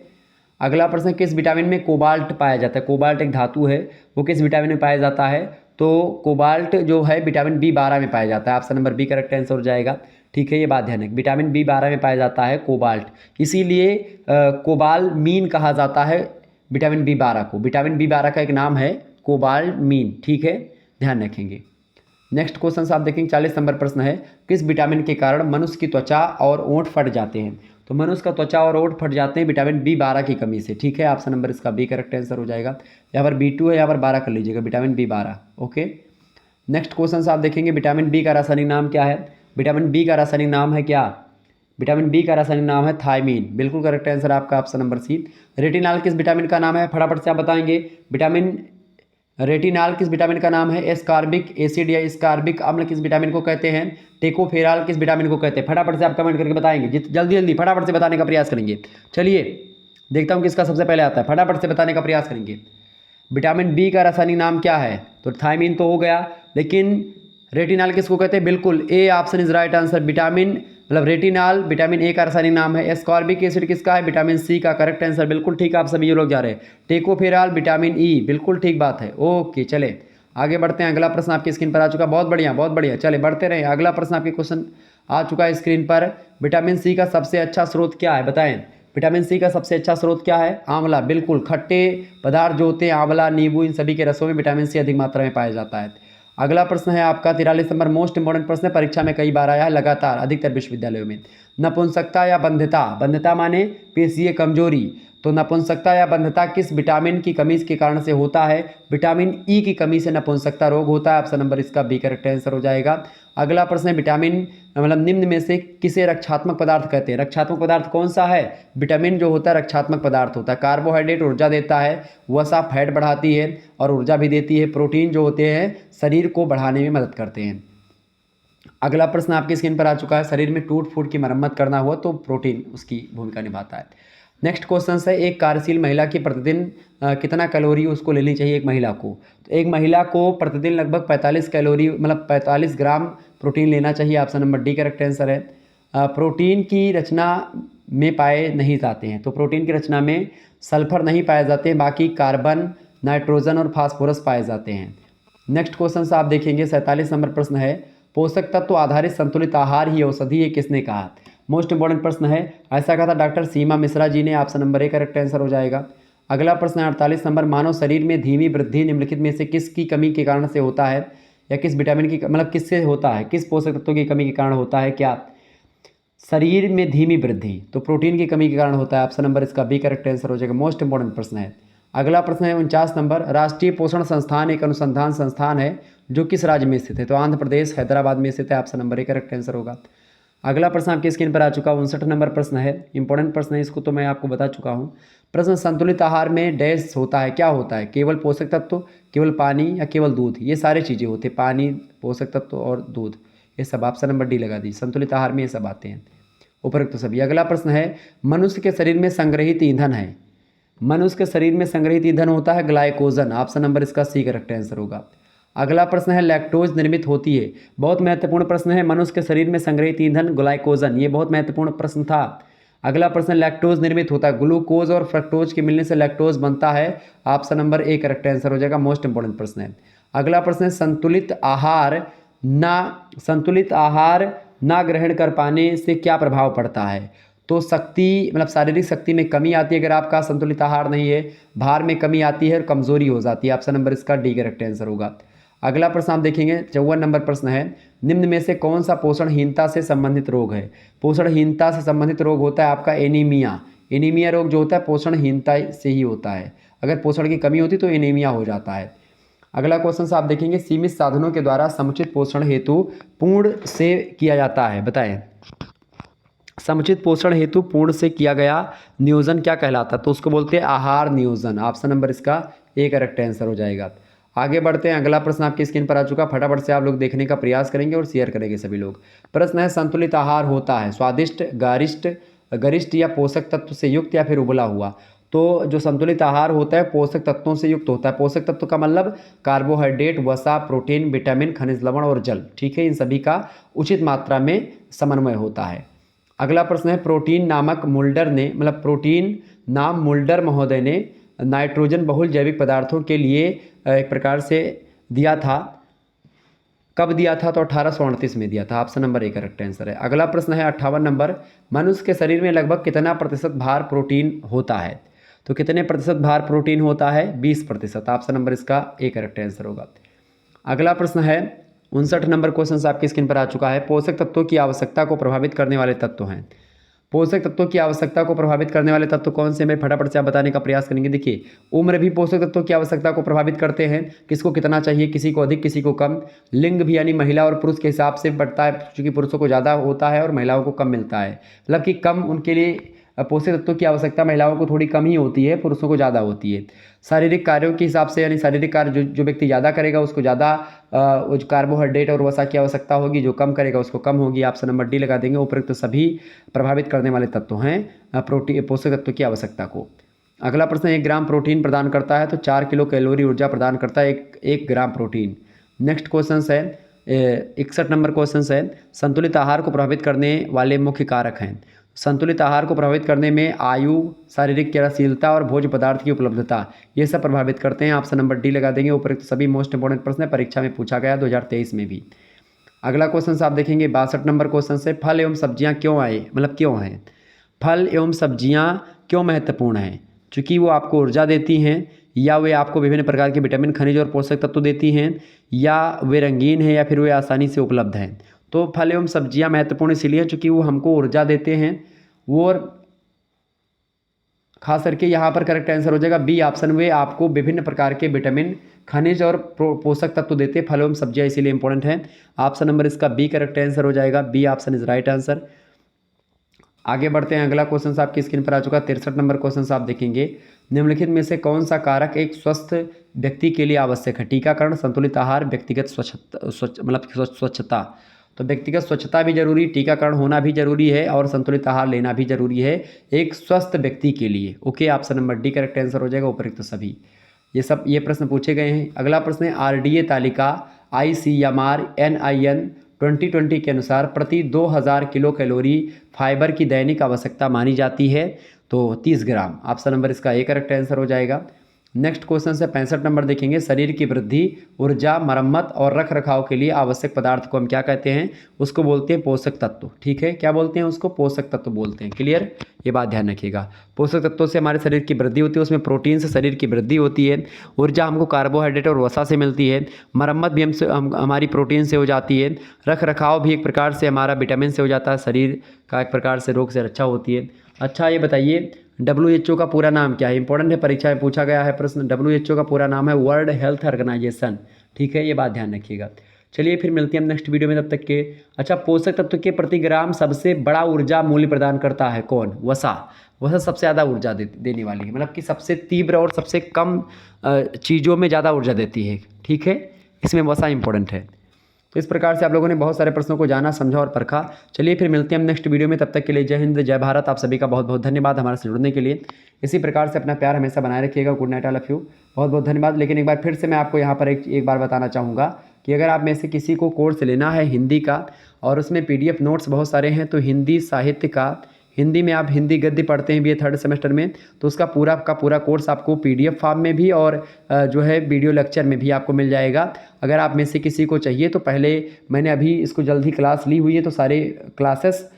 अगला प्रश्न, किस विटामिन में कोबाल्ट पाया जाता है? कोबाल्ट एक धातु है, वो किस विटामिन में पाया जाता है? तो कोबाल्ट जो है विटामिन B12 में पाया जाता है। Option number B correct answer हो जाएगा, ठीक है। ये बात ध्यान है, विटामिन B12 में पाया जाता है कोबाल्ट, इसीलिए कोबालमीन कहा जाता है विटामिन B12 को। विटामिन B12 का एक नाम है कोबालमीन, ठीक है, ध्यान रखेंगे। नेक्स्ट क्वेश्चन आप देखेंगे 40 नंबर प्रश्न है, किस विटामिन के कारण मनुष्य की त्वचा और ओंठ फट जाते हैं? तो मनुष्य का त्वचा और ओंठ फट जाते हैं विटामिन B12 की कमी से, ठीक है। ऑप्शन नंबर इसका बी करेक्ट आंसर हो जाएगा। यहाँ पर B2 है, यहाँ पर 12 कर लीजिएगा, vitamin B12। Okay, next question आप देखेंगे विटामिन बी का रासायनिक नाम क्या है? विटामिन बी का रासायनिक नाम है क्या? विटामिन बी का रासायनिक नाम है थायमीन, बिल्कुल करेक्ट आंसर आपका ऑप्शन नंबर सी। रेटिनॉल किस विटामिन का नाम है? फटाफट से आप बताएंगे। विटामिन रेटिनॉल किस विटामिन का नाम है? एस्कॉर्बिक एसिड या एस्कॉर्बिक अम्ल किस विटामिन को कहते हैं? टेकोफेराल किस विटामिन को कहते हैं? फटाफट से आप कमेंट करके बताएंगे, जल्दी जल्दी फटाफट से बताने का प्रयास करेंगे। चलिए देखता हूँ किसका सबसे पहले आता है, फटाफट से बताने का प्रयास करेंगे। विटामिन बी का रासायनिक नाम क्या है? तो थायमीन तो हो गया, लेकिन रेटिनॉल किसको कहते हैं? बिल्कुल A option is right answer. Vitamin retinol vitamin A का रासायनिक नाम है। एस्कॉर्बिक एसिड किसका है? विटामिन सी का करेक्ट आंसर, बिल्कुल ठीक, आप सभी लोग जा रहे हैं। टेकोफेराल विटामिन ई, बिल्कुल ठीक बात है। ओके, चले आगे बढ़ते हैं। अगला प्रश्न आपकी स्क्रीन पर आ चुका, बहुत बढ़िया बहुत बढ़िया, चले बढ़ते रहे। अगला प्रश्न आपके क्वेश्चन आ चुका है स्क्रीन पर। विटामिन सी का सबसे अच्छा स्रोत क्या है? बताएं। विटामिन सी का सबसे अच्छा स्रोत क्या है? आंवला, बिल्कुल, खट्टे पदार्थ जो होते हैं आंवला, नींबू, इन सभी के रसों में विटामिन सी अधिक मात्रा में पाया जाता है। अगला प्रश्न है आपका 43 नंबर, मोस्ट इंपॉर्टेंट प्रश्न है, परीक्षा में कई बार आया है लगातार अधिकतर विश्वविद्यालयों में। नपुंसकता या बंध्यता, बंध्यता माने पेशीय कमजोरी, तो नपुंसकता या बंध्यता किस विटामिन की कमी के कारण से होता है? विटामिन ई की कमी से नपुंसकता रोग होता है। ऑप्शन नंबर इसका बी करेक्ट आंसर हो जाएगा। अगला प्रश्न है विटामिन निम्न में से किसे रक्षात्मक पदार्थ कहते हैं? रक्षात्मक पदार्थ कौन सा है? विटामिन जो होता है रक्षात्मक पदार्थ होता है। कार्बोहाइड्रेट ऊर्जा देता है, वसा फैट बढ़ाती है और ऊर्जा भी देती है। प्रोटीन जो होते हैं शरीर को बढ़ाने में मदद करते हैं। अगला प्रश्न आपकी स्क्रीन पर आ चुका है, शरीर में टूट फूट की मरम्मत करना हुआ तो प्रोटीन उसकी भूमिका निभाता है। नेक्स्ट क्वेश्चन है, एक कार्यशील महिला की प्रतिदिन कितना कैलोरी उसको लेनी चाहिए? एक महिला को, तो एक महिला को प्रतिदिन लगभग 45 कैलोरी 45 ग्राम प्रोटीन लेना चाहिए। Option number D correct answer है। प्रोटीन की रचना में पाए नहीं जाते हैं, तो प्रोटीन की रचना में सल्फर नहीं पाए जाते हैं, बाकी कार्बन, नाइट्रोजन और फास्फोरस पाए जाते हैं। नेक्स्ट क्वेश्चन आप देखेंगे 47 नंबर प्रश्न है, पोषक तत्व आधारित संतुलित आहार ही औषधि, ये किसने कहा? मोस्ट इंपॉर्टेंट प्रश्न है, ऐसा कहा था डॉक्टर सीमा मिश्रा जी ने। Option number A correct answer हो जाएगा। अगला प्रश्न है 48 नंबर, मानव शरीर में धीमी वृद्धि निम्नलिखित में से किसकी कमी के कारण से होता है? या किस विटामिन की किससे होता है? किस पोषक तत्व की कमी के कारण होता है? क्या शरीर में धीमी वृद्धि, तो प्रोटीन की कमी के कारण होता है। ऑप्शन नंबर इसका बी करेक्ट आंसर हो जाएगा। मोस्ट इंपॉर्टेंट प्रश्न है। अगला प्रश्न है 49 नंबर, राष्ट्रीय पोषण संस्थान एक अनुसंधान संस्थान है जो किस राज्य में स्थित है? तो आंध्र प्रदेश हैदराबाद में स्थित है। Option number A correct answer होगा। अगला प्रश्न आपकी स्क्रीन पर आ चुका 59 नंबर प्रश्न है, इंपॉर्टेंट प्रश्न है, इसको तो मैं आपको बता चुका हूँ। प्रश्न, संतुलित आहार में डैश होता है, क्या होता है? केवल पोषक तत्व, केवल पानी या केवल दूध? ये सारी चीज़ें होती है, पानी, पोषक तत्व और दूध, ये सब। ऑप्शन नंबर डी लगा दीजिए, संतुलित आहार में ये सब आते हैं, उपरोक्त तो सभी। अगला प्रश्न है, मनुष्य के शरीर में संग्रहित ईंधन है, मनुष्य के शरीर में संग्रहित ईंधन होता है ग्लाइकोजन। ऑप्शन नंबर इसका सी करेक्ट आंसर होगा। अगला प्रश्न है, लैक्टोज निर्मित होती है, बहुत महत्वपूर्ण प्रश्न है, मनुष्य के शरीर में संग्रहित ईंधन ग्लाइकोजन, ये बहुत महत्वपूर्ण प्रश्न था। अगला प्रश्न, लैक्टोज निर्मित होता है, ग्लूकोज और फ्रक्टोज के मिलने से लैक्टोज बनता है। Option number A correct answer हो जाएगा। मोस्ट इंपॉर्टेंट प्रश्न है। अगला प्रश्न है, संतुलित आहार ना ग्रहण कर पाने से क्या प्रभाव पड़ता है? तो शक्ति शारीरिक शक्ति में कमी आती है अगर आपका संतुलित आहार नहीं है, भार में कमी आती है और कमजोरी हो जाती है। ऑप्शन नंबर इसका डी करेक्ट आंसर होगा। अगला प्रश्न आप देखेंगे 54 नंबर प्रश्न है, निम्न में से कौन सा पोषणहीनता से संबंधित रोग है? पोषणहीनता से संबंधित रोग होता है आपका एनीमिया। एनीमिया रोग जो होता है पोषणहीनता से ही होता है। अगर पोषण की कमी होती तो एनीमिया हो जाता है। अगला क्वेश्चन आप देखेंगे, सीमित साधनों के द्वारा समुचित पोषण हेतु पूर्ण से किया जाता है, बताएं। समुचित पोषण हेतु पूर्ण से किया गया नियोजन क्या कहलाता है? तो उसको बोलते हैं आहार नियोजन। ऑप्शन नंबर इसका ए करेक्ट आंसर हो जाएगा। आगे बढ़ते हैं, अगला प्रश्न आपकी स्क्रीन पर आ चुका, फटाफट से आप लोग देखने का प्रयास करेंगे और शेयर करेंगे सभी लोग। प्रश्न है, संतुलित आहार होता है स्वादिष्ट, गरिष्ठ या पोषक तत्व से युक्त या फिर उबला हुआ? तो जो संतुलित आहार होता है पोषक तत्वों से युक्त होता है। पोषक तत्व का मतलब कार्बोहाइड्रेट, वसा, प्रोटीन, विटामिन, खनिज लवण और जल, ठीक है, इन सभी का उचित मात्रा में समन्वय होता है। अगला प्रश्न है, प्रोटीन नाम मुल्डर महोदय ने नाइट्रोजन बहुल जैविक पदार्थों के लिए एक प्रकार से दिया था, कब दिया था? तो 1838 में दिया था। Option number A correct answer है। अगला प्रश्न है 58 नंबर, मनुष्य के शरीर में लगभग कितना प्रतिशत भार प्रोटीन होता है? तो कितने प्रतिशत भार प्रोटीन होता है? 20%। ऑप्शन नंबर इसका ए करेक्ट आंसर होगा। अगला प्रश्न है 59 नंबर क्वेश्चन आपकी स्क्रीन पर आ चुका है, पोषक तत्वों की आवश्यकता को प्रभावित करने वाले तत्व हैं। पोषक तत्वों की आवश्यकता को प्रभावित करने वाले तत्व कौन से, मैं फटाफट से आप बताने का प्रयास करेंगे। देखिए, उम्र भी पोषक तत्वों की आवश्यकता को प्रभावित करते हैं, किसको कितना चाहिए, किसी को अधिक किसी को कम। लिंग भी यानी महिला और पुरुष के हिसाब से बढ़ता है, क्योंकि पुरुषों को ज़्यादा होता है और महिलाओं को कम मिलता है। मतलब कि कम उनके लिए पोषक तत्वों की आवश्यकता महिलाओं को थोड़ी कम ही होती है, पुरुषों को ज़्यादा होती है। शारीरिक कार्यों के हिसाब से, यानी शारीरिक कार्य जो व्यक्ति ज़्यादा करेगा उसको ज़्यादा कार्बोहाइड्रेट और वसा की आवश्यकता होगी, जो कम करेगा उसको कम होगी। ऑप्शन नंबर डी लगा देंगे। उपरोक्त सभी प्रभावित करने वाले तत्व हैं पोषक तत्व की आवश्यकता को। अगला प्रश्न, 1 ग्राम प्रोटीन प्रदान करता है तो 4 किलो कैलोरी ऊर्जा प्रदान करता है एक ग्राम प्रोटीन। नेक्स्ट क्वेश्चन है 61 नंबर क्वेश्चन है, संतुलित आहार को प्रभावित करने वाले मुख्य कारक हैं। संतुलित आहार को प्रभावित करने में आयु, शारीरिक क्रियाशीलता और भोज्य पदार्थ की उपलब्धता, ये सब प्रभावित करते हैं। ऑप्शन नंबर डी लगा देंगे। उपरोक्त सभी मोस्ट इंपोर्टेंट प्रश्न है, परीक्षा में पूछा गया 2023 में भी। अगला क्वेश्चन आप देखेंगे 62 नंबर क्वेश्चन से, फल एवं सब्जियां क्यों क्यों हैं? फल एवं सब्जियां क्यों महत्वपूर्ण हैं? चूँकि वो आपको ऊर्जा देती हैं, या वे आपको विभिन्न प्रकार के विटामिन, खनिज और पोषक तत्व देती हैं, या वे रंगीन हैं, या फिर वे आसानी से उपलब्ध हैं। तो फल एवं सब्जियां महत्वपूर्ण इसलिए चूँकि वो हमको ऊर्जा देते हैं, वो खास करके यहाँ पर करेक्ट आंसर हो जाएगा बी ऑप्शन, वे आपको विभिन्न प्रकार के विटामिन, खनिज और पोषक तत्व देते हैं। फल एवं सब्जियां इसीलिए इंपॉर्टेंट है। ऑप्शन नंबर इसका बी करेक्ट आंसर हो जाएगा। B option is right answer. आगे बढ़ते हैं, अगला क्वेश्चन आपकी स्क्रीन पर आ चुका 63 नंबर क्वेश्चन आप देखेंगे, निम्नलिखित में से कौन सा कारक एक स्वस्थ व्यक्ति के लिए आवश्यक है? टीकाकरण, संतुलित आहार, व्यक्तिगत स्वच्छता। तो व्यक्तिगत स्वच्छता भी जरूरी, टीकाकरण होना भी जरूरी है और संतुलित आहार लेना भी जरूरी है एक स्वस्थ व्यक्ति के लिए। Okay, option number D correct answer हो जाएगा। उपरोक्त सभी ये प्रश्न पूछे गए हैं। अगला प्रश्न है, आरडीए तालिका ICMR NIN 2020 के अनुसार प्रति 2000 किलो कैलोरी फाइबर की दैनिक आवश्यकता मानी जाती है, तो 30 ग्राम। ऑप्शन नंबर इसका ए करेक्ट आंसर हो जाएगा। नेक्स्ट क्वेश्चन से 65 नंबर देखेंगे, शरीर की वृद्धि, ऊर्जा, मरम्मत और रख रखाव के लिए आवश्यक पदार्थ को हम क्या कहते हैं? उसको बोलते हैं पोषक तत्व। ठीक है, क्या बोलते हैं उसको? पोषक तत्व बोलते हैं। क्लियर, ये बात ध्यान रखिएगा। पोषक तत्वों से हमारे शरीर की वृद्धि होती है, उसमें प्रोटीन से शरीर की वृद्धि होती है, ऊर्जा हमको कार्बोहाइड्रेट और वसा से मिलती है, मरम्मत भी हमारी प्रोटीन से हो जाती है, रख रखाव भी एक प्रकार से हमारा विटामिन से हो जाता है, शरीर का एक प्रकार से रोग से रक्षा होती है। अच्छा, ये बताइए WHO का पूरा नाम क्या है? इंपॉर्टेंट है, परीक्षा में पूछा गया है प्रश्न। WHO का पूरा नाम है वर्ल्ड हेल्थ ऑर्गेनाइजेशन। ठीक है, ये बात ध्यान रखिएगा। चलिए फिर मिलते हैं हम नेक्स्ट वीडियो में, तब तक के। अच्छा, पोषक तत्व के प्रति ग्राम सबसे बड़ा ऊर्जा मूल्य प्रदान करता है कौन? वसा। वसा सबसे ज़्यादा ऊर्जा देने वाली है, मतलब कि सबसे तीव्र और सबसे कम चीज़ों में ज़्यादा ऊर्जा देती है। ठीक है, इसमें वसा इंपॉर्टेंट है। तो इस प्रकार से आप लोगों ने बहुत सारे प्रश्नों को जाना, समझा और परखा। चलिए फिर मिलते हैं हम नेक्स्ट वीडियो में, तब तक के लिए जय हिंद, जय भारत। आप सभी का बहुत बहुत धन्यवाद हमारे से जुड़ने के लिए। इसी प्रकार से अपना प्यार हमेशा बनाए रखिएगा। Good night, all of you. बहुत बहुत धन्यवाद। लेकिन एक बार फिर से मैं आपको यहाँ पर एक बार बताना चाहूँगा कि अगर आप में से किसी को कोर्स लेना है हिंदी का, और उसमें PDF नोट्स बहुत सारे हैं, तो हिंदी साहित्य का, हिंदी में आप हिंदी गद्य पढ़ते हैं BA 3rd सेमेस्टर में, तो उसका पूरा का पूरा कोर्स आपको PDF फॉर्म में भी और जो है वीडियो लेक्चर में भी आपको मिल जाएगा। अगर आप में से किसी को चाहिए तो पहले मैंने अभी इसको जल्द ही क्लास ली हुई है, तो सारे क्लासेस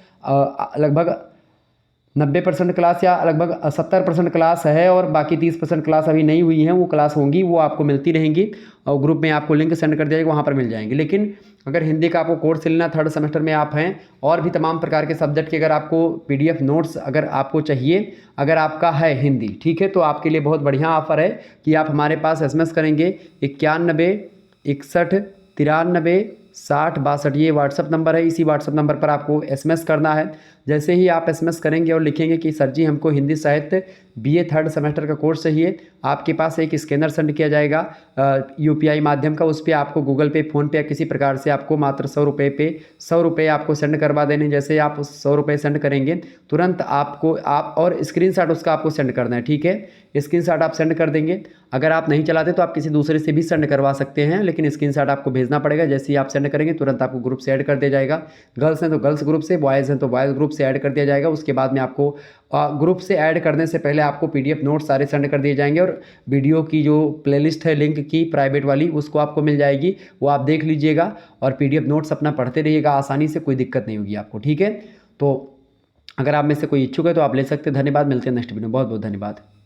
लगभग 90% क्लास या लगभग 70% क्लास है और बाकी 30% क्लास अभी नहीं हुई हैं, वो क्लास होंगी, वो आपको मिलती रहेंगी और ग्रुप में आपको लिंक सेंड कर दिया जाएगा, वहाँ पर मिल जाएंगे। लेकिन अगर हिंदी का आपको कोर्स लेना, 3rd सेमेस्टर में आप हैं और भी तमाम प्रकार के सब्जेक्ट के अगर आपको PDF नोट्स अगर आपको चाहिए, अगर आपका है हिंदी, ठीक है, तो आपके लिए बहुत बढ़िया ऑफर है कि आप हमारे पास SMS करेंगे 91 61 93 60 62, ये व्हाट्सअप नंबर है। इसी व्हाट्सअप नंबर पर आपको SMS करना है। जैसे ही आप SMS करेंगे और लिखेंगे कि सर जी हमको हिंदी साहित्य BA 3rd सेमेस्टर का कोर्स चाहिए, आपके पास एक स्कैनर सेंड किया जाएगा UPI माध्यम का। उस पर आपको गूगल पे, फ़ोन पे या किसी प्रकार से आपको मात्र 100 रुपये पे 100 रुपये आपको सेंड करवा देने। जैसे आप 100 रुपये सेंड करेंगे तुरंत आपको और स्क्रीनशॉट उसका आपको सेंड करना है, ठीक है। स्क्रीनशॉट आप सेंड कर देंगे। अगर आप नहीं चलाते तो आप किसी दूसरे से भी सेंड करवा सकते हैं, लेकिन स्क्रीनशॉट आपको भेजना पड़ेगा। जैसे ही आप सेंड करेंगे तुरंत आपको ग्रुप से ऐड कर दिया जाएगा। गर्ल्स हैं तो गर्ल्स ग्रुप से, बॉयज़ हैं तो बॉयज़ ग्रुप से ऐड कर दिया जाएगा। उसके बाद में आपको ग्रुप से ऐड करने से पहले आपको PDF नोट्स सारे सेंड कर दिए जाएंगे और वीडियो की जो प्लेलिस्ट है लिंक की प्राइवेट वाली, उसको आपको मिल जाएगी, वो आप देख लीजिएगा और PDF नोट्स अपना पढ़ते रहिएगा आसानी से, कोई दिक्कत नहीं होगी आपको, ठीक है। तो अगर आप में से कोई इच्छुक है तो आप ले सकते हैं। धन्यवाद, मिलते हैं नेक्स्ट वीडियो में। बहुत बहुत धन्यवाद।